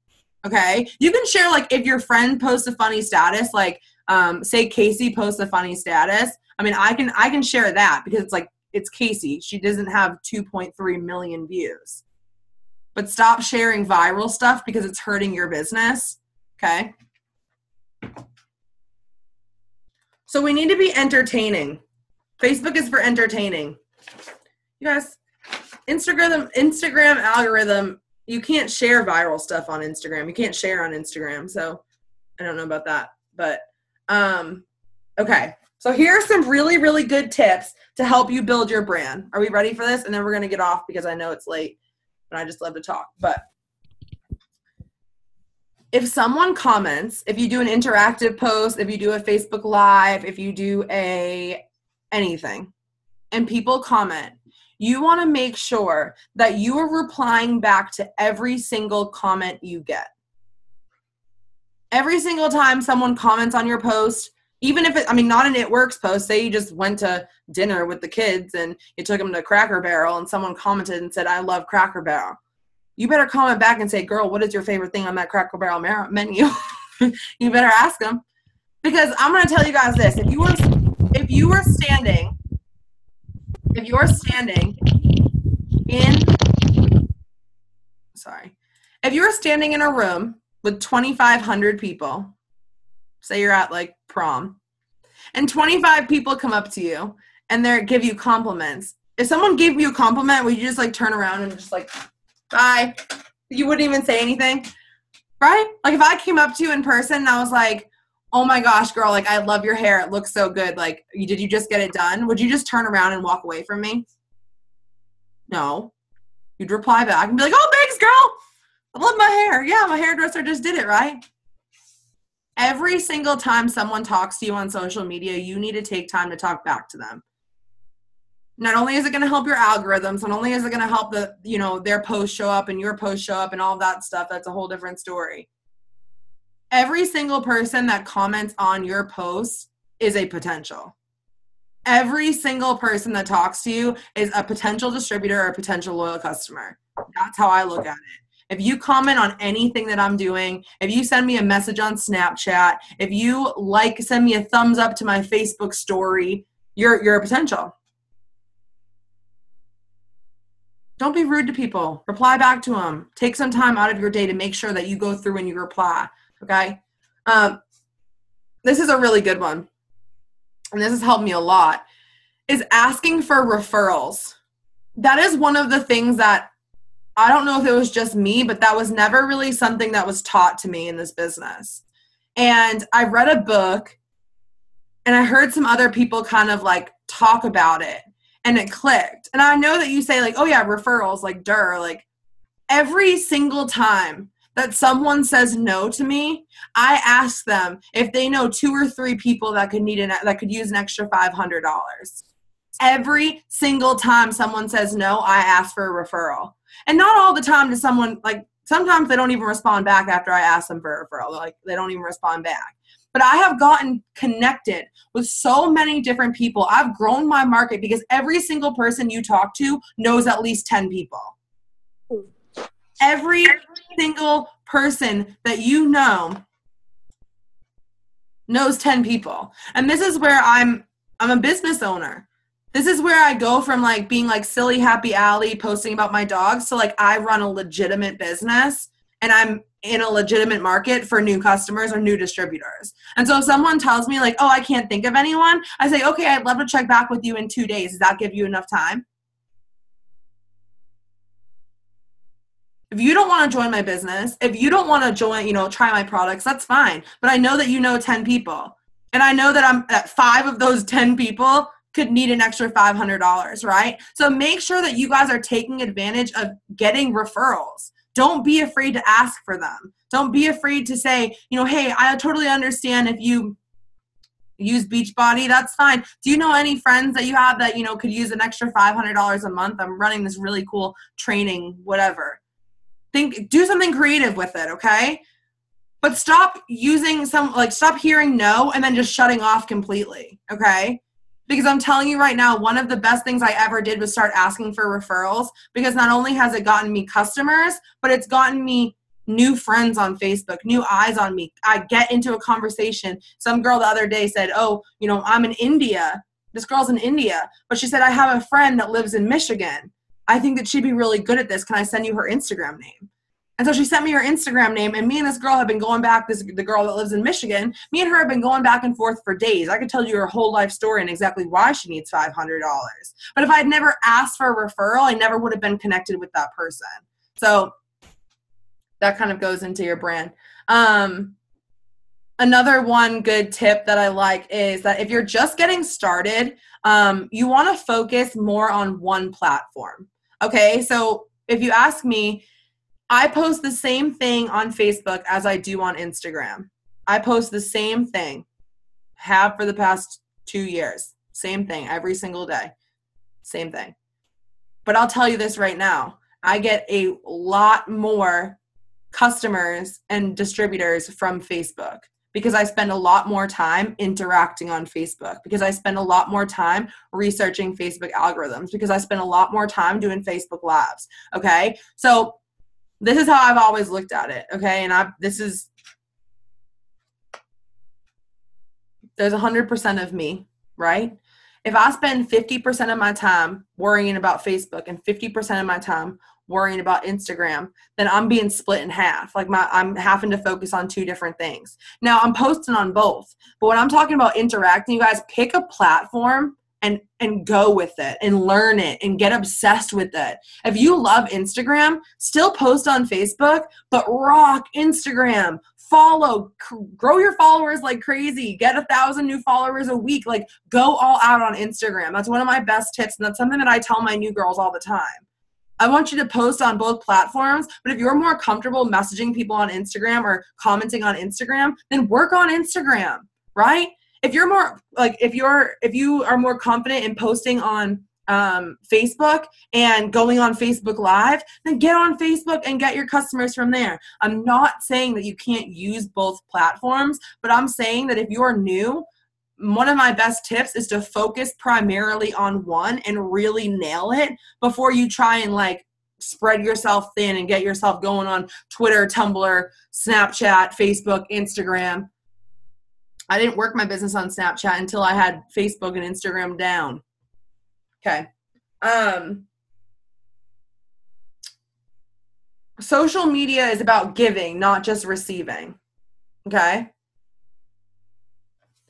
okay? You can share, like, if your friend posts a funny status, like, say Casey posts a funny status. I mean, I can share that because it's like, it's Casey. She doesn't have 2.3 million views. But stop sharing viral stuff because it's hurting your business, okay? So we need to be entertaining. Facebook is for entertaining. You guys, Instagram algorithm, you can't share viral stuff on Instagram. You can't share on Instagram, so I don't know about that. But, okay. So here are some really, really good tips to help you build your brand. Are we ready for this? And then we're going to get off because I know it's late. And I just love to talk. But if someone comments, if you do an interactive post, if you do a Facebook Live, if you do anything, and people comment, you want to make sure that you are replying back to every single comment you get. Every single time someone comments on your post, even if not an It Works post, say you just went to dinner with the kids and you took them to Cracker Barrel and someone commented and said, I love Cracker Barrel. You better comment back and say, girl, what is your favorite thing on that Cracker Barrel menu? You better ask them. Because I'm going to tell you guys this. If you were standing in a room with 2,500 people, say you're at like prom, and 25 people come up to you and they give you compliments. If someone gave you a compliment, would you just like turn around and just like, bye? You wouldn't even say anything, right? Like if I came up to you in person and I was like, oh my gosh, girl, like I love your hair. It looks so good. Like, did you just get it done? Would you just turn around and walk away from me? No. You'd reply back and be like, oh, thanks, girl. I love my hair. Yeah, my hairdresser just did it, right? Every single time someone talks to you on social media, you need to take time to talk back to them. Not only is it going to help your algorithms, not only is it going to help their posts show up and your posts show up and all that stuff, that's a whole different story. Every single person that comments on your posts is a potential. Every single person that talks to you is a potential distributor or a potential loyal customer. That's how I look at it. If you comment on anything that I'm doing, if you send me a message on Snapchat, if you send me a thumbs up to my Facebook story, you're a potential. Don't be rude to people. Reply back to them. Take some time out of your day to make sure that you go through and you reply, okay? This is a really good one, and this has helped me a lot, is asking for referrals. That is one of the things that I don't know if it was just me, but that was never really something that was taught to me in this business. And I read a book and I heard some other people kind of like talk about it and it clicked. And I know that you say like, oh yeah, referrals, like duh, like every single time that someone says no to me, I ask them if they know 2 or 3 people that could use an extra $500. Every single time someone says no, I ask for a referral. And not all the time does someone, like, sometimes they don't even respond back after I ask them for a referral. Like, they don't even respond back. But I have gotten connected with so many different people. I've grown my market because every single person you talk to knows at least 10 people. Every single person that you know knows 10 people. And this is where I'm a business owner. This is where I go from like being like silly happy Allie posting about my dogs to like I run a legitimate business and I'm in a legitimate market for new customers or new distributors. And so if someone tells me like, oh, I can't think of anyone, I say, okay, I'd love to check back with you in 2 days. Does that give you enough time? If you don't want to join my business, if you don't want to join, try my products, that's fine. But I know that you know 10 people. And I know that 5 of those 10 people could need an extra $500, right? So make sure that you guys are taking advantage of getting referrals. Don't be afraid to ask for them. Don't be afraid to say, hey, I totally understand if you use Beachbody, that's fine. Do you know any friends that you have that, could use an extra $500 a month? I'm running this really cool training, whatever. do something creative with it, okay? But stop stop hearing no and then just shutting off completely, okay? Because I'm telling you right now, one of the best things I ever did was start asking for referrals, because not only has it gotten me customers, but it's gotten me new friends on Facebook, new eyes on me. I get into a conversation. Some girl the other day said, oh, I'm in India. This girl's in India, but she said, I have a friend that lives in Michigan. I think that she'd be really good at this. Can I send you her Instagram name? And so she sent me her Instagram name, and me and this girl have been going back, the girl that lives in Michigan, me and her have been going back and forth for days. I could tell you her whole life story and exactly why she needs $500. But if I had never asked for a referral, I never would have been connected with that person. So that kind of goes into your brand. Another one good tip that I like is that if you're just getting started, you want to focus more on one platform. Okay, so if you ask me, I post the same thing on Facebook as I do on Instagram. I post the same thing, have for the past 2 years. Same thing every single day. Same thing. But I'll tell you this right now. I get a lot more customers and distributors from Facebook because I spend a lot more time interacting on Facebook, because I spend a lot more time researching Facebook algorithms, because I spend a lot more time doing Facebook Lives. Okay? So this is how I've always looked at it, okay? And there's 100% of me, right? If I spend 50% of my time worrying about Facebook and 50% of my time worrying about Instagram, then I'm being split in half. Like I'm having to focus on 2 different things. Now I'm posting on both, but when I'm talking about interacting, you guys pick a platform and go with it and learn it and get obsessed with it. If you love Instagram, still post on Facebook, but rock Instagram. Follow, grow your followers like crazy. Get 1,000 new followers a week. Like, go all out on Instagram. That's one of my best tips, and that's something that I tell my new girls all the time. I want you to post on both platforms, but if you're more comfortable messaging people on Instagram or commenting on Instagram, then work on Instagram, right? If you're more like, if you are more confident in posting on Facebook and going on Facebook Live, then get on Facebook and get your customers from there. I'm not saying that you can't use both platforms, but I'm saying that if you're new, one of my best tips is to focus primarily on one and really nail it before you try and like spread yourself thin and get yourself going on Twitter, Tumblr, Snapchat, Facebook, Instagram. I didn't work my business on Snapchat until I had Facebook and Instagram down. Okay. Social media is about giving, not just receiving. Okay.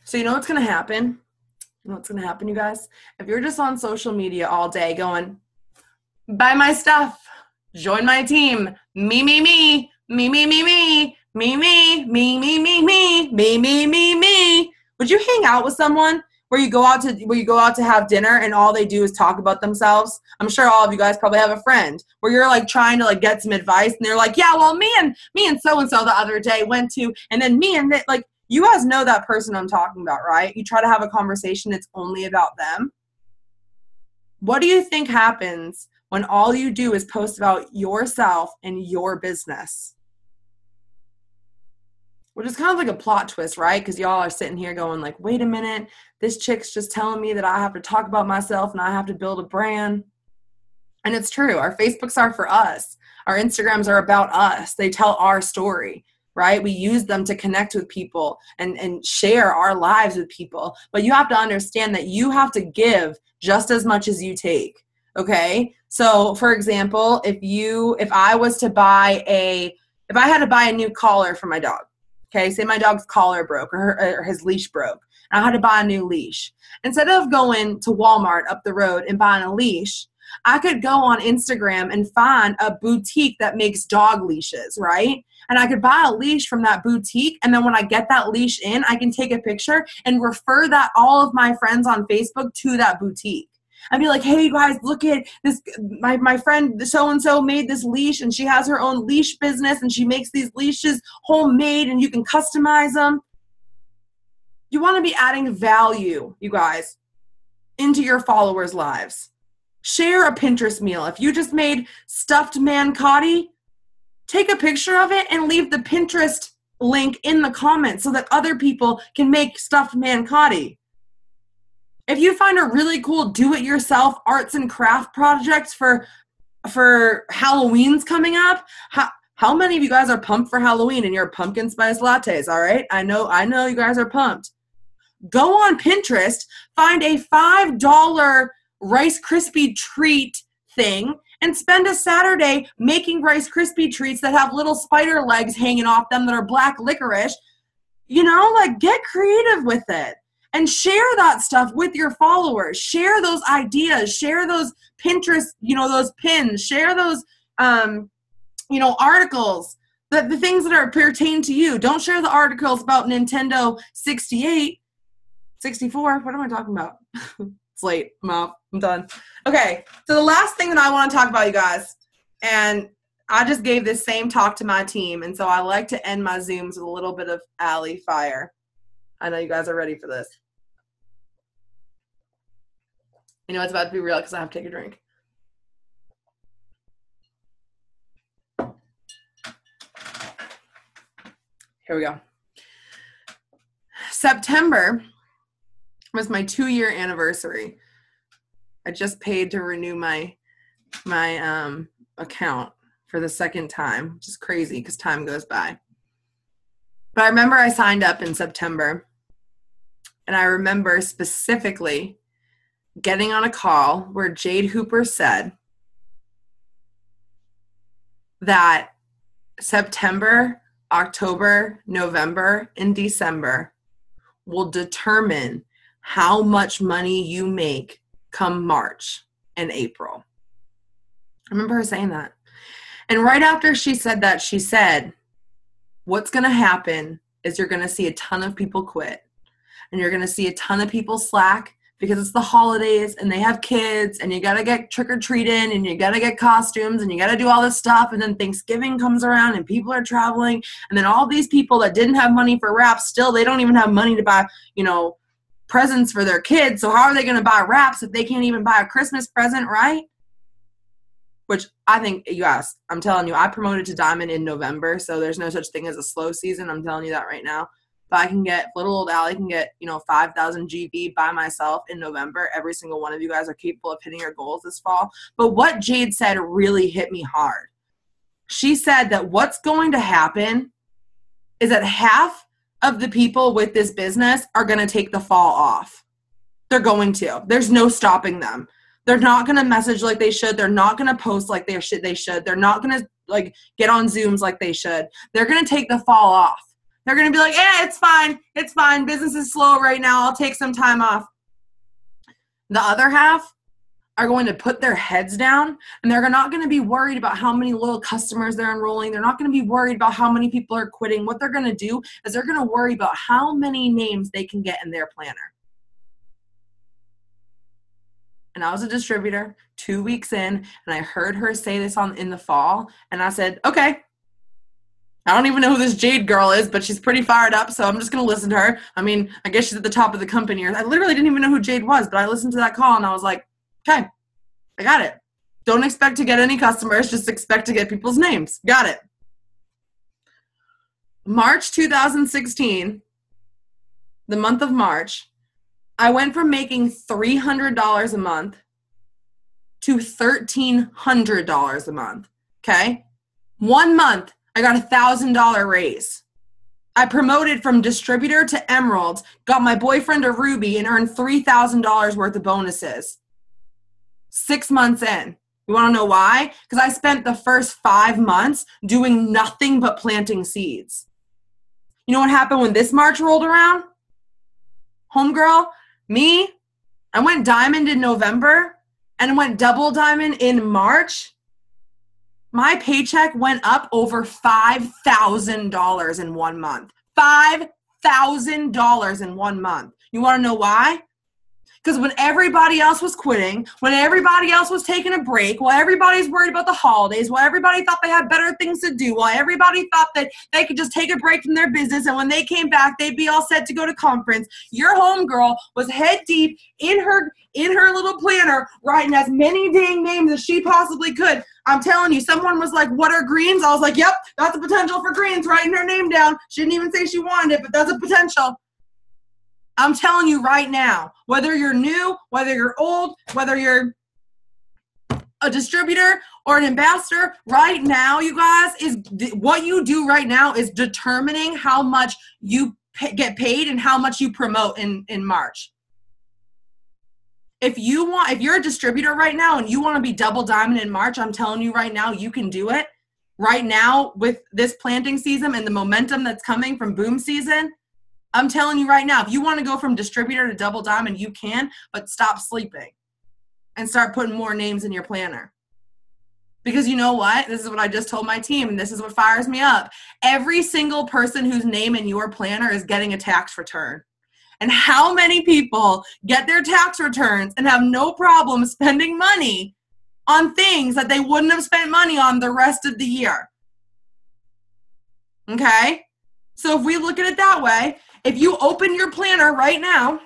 So you know what's going to happen? You know what's going to happen, you guys? If you're just on social media all day going, buy my stuff, join my team, me, me, me, me, me, me, me, me, me, me, me, me, me, me, me, me, me. Would you hang out with someone where you go out to have dinner and all they do is talk about themselves? I'm sure all of you guys probably have a friend where you're like trying to like get some advice and they're like, yeah, well, me and so-and-so the other day went to, and then me and like, you guys know that person I'm talking about, right? You try to have a conversation, it's only about them. What do you think happens when all you do is post about yourself and your business? Which is kind of like a plot twist, right? Because y'all are sitting here going like, wait a minute, this chick's just telling me that I have to talk about myself and I have to build a brand. And it's true. Our Facebooks are for us. Our Instagrams are about us. They tell our story, right? We use them to connect with people and share our lives with people. But you have to understand that you have to give just as much as you take, okay? So, for example, if I had to buy a new collar for my dog, okay, say my dog's collar broke or his leash broke, and I had to buy a new leash. Instead of going to Walmart up the road and buying a leash, I could go on Instagram and find a boutique that makes dog leashes, right? And I could buy a leash from that boutique, and then when I get that leash in, I can take a picture and refer that all of my friends on Facebook to that boutique. I'd be like, hey, guys, look at this. My friend so-and-so made this leash, and she has her own leash business, and she makes these leashes homemade, and you can customize them. You want to be adding value, you guys, into your followers' lives. Share a Pinterest meal. If you just made stuffed manicotti, take a picture of it and leave the Pinterest link in the comments so that other people can make stuffed manicotti. If you find a really cool do-it-yourself arts and craft projects for Halloween's coming up, how many of you guys are pumped for Halloween and your pumpkin spice lattes, all right? I know you guys are pumped. Go on Pinterest, find a $5 Rice Krispie treat thing, and spend a Saturday making Rice Krispie treats that have little spider legs hanging off them that are black licorice. Get creative with it. And share that stuff with your followers. Share those ideas. Share those Pinterest, those pins. Share those, articles, the things that are pertain to you. Don't share the articles about Nintendo 64. What am I talking about? It's late. I'm off. I'm done. Okay, so the last thing that I want to talk about, you guys, and I just gave this same talk to my team, and so I like to end my Zooms with a little bit of alley fire. I know you guys are ready for this. It's about to be real because I have to take a drink. Here we go. September was my 2-year anniversary. I just paid to renew my account for the second time, which is crazy because time goes by. But I remember I signed up in September, and I remember specifically getting on a call where Jade Hooper said that September, October, November, and December will determine how much money you make come March and April. I remember her saying that. And right after she said that, she said, what's going to happen is you're going to see a ton of people quit, and you're going to see a ton of people slack because it's the holidays and they have kids and you got to get trick-or-treating and you got to get costumes and you got to do all this stuff, and then Thanksgiving comes around and people are traveling, and then all these people that didn't have money for wraps, still they don't even have money to buy, presents for their kids. So how are they going to buy wraps if they can't even buy a Christmas present, right? Which I think, you guys, I'm telling you, I promoted to Diamond in November, so there's no such thing as a slow season. I'm telling you that right now. But I can get, little old Allie can get, 5,000 GV by myself in November. Every single one of you guys are capable of hitting your goals this fall. But what Jade said really hit me hard. She said that what's going to happen is that half of the people with this business are going to take the fall off. They're going to. There's no stopping them. They're not going to message like they should. They're not going to post like they should. They're not going to get on Zooms like they should. They're going to take the fall off. They're going to be like, it's fine. It's fine. Business is slow right now. I'll take some time off. The other half are going to put their heads down, and they're not going to be worried about how many loyal customers they're enrolling. They're not going to be worried about how many people are quitting. What they're going to do is they're going to worry about how many names they can get in their planner. And I was a distributor 2 weeks in, and I heard her say this in the fall, and I said, okay. I don't even know who this Jade girl is, but she's pretty fired up, so I'm just going to listen to her. I mean, I guess she's at the top of the company. I literally didn't even know who Jade was, but I listened to that call, and I was like, okay, I got it. Don't expect to get any customers. Just expect to get people's names. Got it. March 2016, the month of March, I went from making $300 a month to $1,300 a month, okay? 1 month. I got a $1,000 raise. I promoted from distributor to Emerald, got my boyfriend a Ruby, and earned $3,000 worth of bonuses. 6 months in. You want to know why? Because I spent the first 5 months doing nothing but planting seeds. You know what happened when this March rolled around? Homegirl, me, I went diamond in November and went double diamond in March. My paycheck went up over $5,000 in 1 month. $5,000 in 1 month. You want to know why? Because when everybody else was quitting, when everybody else was taking a break, while everybody's worried about the holidays, while everybody thought they had better things to do, while everybody thought that they could just take a break from their business, and when they came back, they'd be all set to go to conference, your homegirl was head deep in her little planner, writing as many dang names as she possibly could. I'm telling you, someone was like, what are greens? I was like, yep, that's a potential for greens, writing her name down. She didn't even say she wanted it, but that's a potential. I'm telling you right now, whether you're new, whether you're old, whether you're a distributor or an ambassador, right now, you guys, is what you do right now is determining how much you get paid and how much you promote in March. If you're a distributor right now and you want to be double diamond in March, I'm telling you right now, you can do it. Right now with this planting season and the momentum that's coming from boom season, I'm telling you right now, if you want to go from distributor to double diamond, you can, but stop sleeping and start putting more names in your planner. Because you know what? This is what I just told my team, and this is what fires me up. Every single person whose name in your planner is getting a tax return. And how many people get their tax returns and have no problem spending money on things that they wouldn't have spent money on the rest of the year? Okay? So if we look at it that way, if you open your planner right now,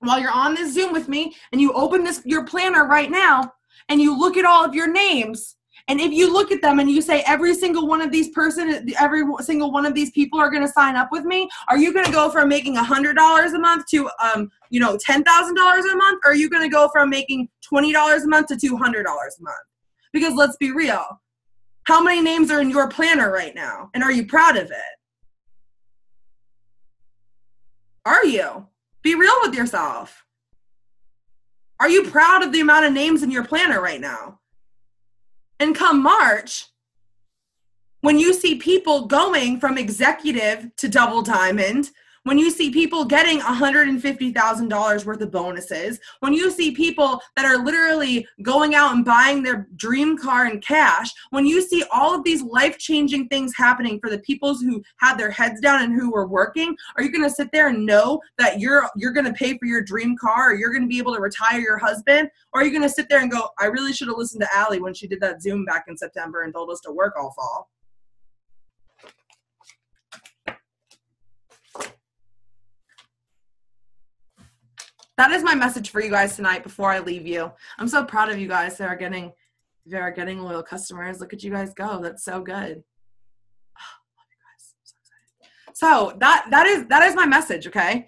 while you're on this Zoom with me, and you open your planner right now, and you look at all of your names, and if you look at them and you say every single one of these every single one of these people are going to sign up with me, are you going to go from making $100 a month to $10,000 a month, or are you going to go from making $20 a month to $200 a month? Because let's be real, how many names are in your planner right now, and are you proud of it? Are you? Be real with yourself. Are you proud of the amount of names in your planner right now? And come March, when you see people going from executive to double diamond, when you see people getting $150,000 worth of bonuses, when you see people that are literally going out and buying their dream car in cash, when you see all of these life-changing things happening for the people who had their heads down and who were working, are you going to sit there and know that you're going to pay for your dream car, or you're going to be able to retire your husband? Or are you going to sit there and go, I really should have listened to Allie when she did that Zoom back in September and told us to work all fall? That is my message for you guys tonight before I leave you. I'm so proud of you guys that are getting loyal customers. Look at you guys go. That's so good. Oh, love you guys. I'm so excited. So that is my message, okay?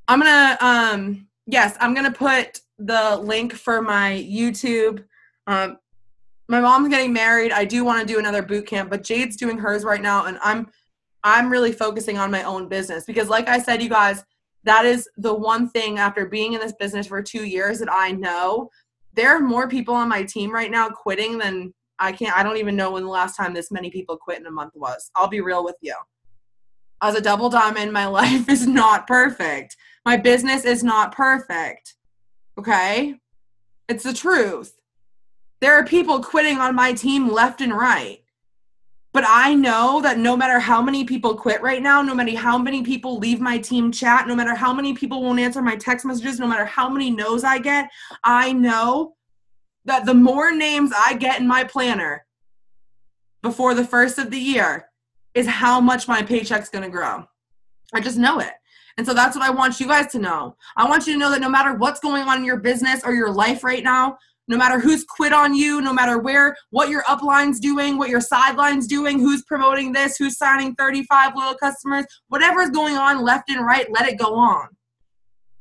I'm gonna put the link for my YouTube. My mom's getting married. I do want to do another boot camp, but Jade's doing hers right now, and I'm really focusing on my own business because, like I said, you guys, that is the one thing after being in this business for 2 years that I know. There are more people on my team right now quitting than I don't even know when the last time this many people quit in a month was. I'll be real with you. As a double diamond, my life is not perfect. My business is not perfect. Okay? It's the truth. There are people quitting on my team left and right. But I know that no matter how many people quit right now, no matter how many people leave my team chat, no matter how many people won't answer my text messages, no matter how many no's I get, I know that the more names I get in my planner before the first of the year is how much my paycheck's going to grow. I just know it. And so that's what I want you guys to know. I want you to know that no matter what's going on in your business or your life right now, no matter who's quit on you, no matter what your upline's doing, what your sideline's doing, who's promoting this, who's signing 35 loyal customers, whatever's going on left and right, let it go on.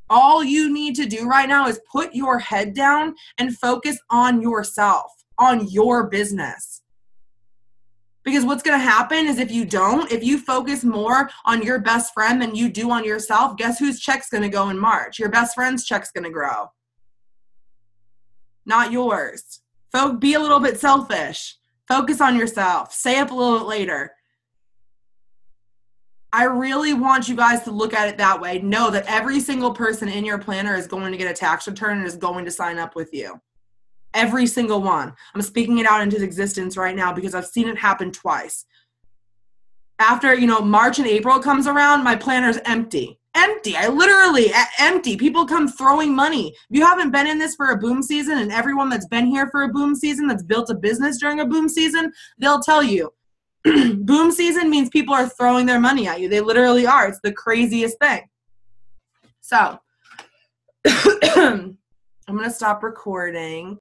All you need to do right now is put your head down and focus on yourself, on your business. Because what's going to happen is if you focus more on your best friend than you do on yourself, guess whose check's going to go in March? Your best friend's check's going to grow. Not yours. Be a little bit selfish. Focus on yourself. Stay up a little bit later. I really want you guys to look at it that way. Know that every single person in your planner is going to get a tax return and is going to sign up with you. Every single one. I'm speaking it out into existence right now because I've seen it happen twice. After, March and April comes around, my planner's empty. empty. Empty. People come throwing money. If you haven't been in this for a boom season, and everyone that's been here for a boom season, that's built a business during a boom season, they'll tell you, boom season means people are throwing their money at you. They literally are. It's the craziest thing. So I'm going to stop recording.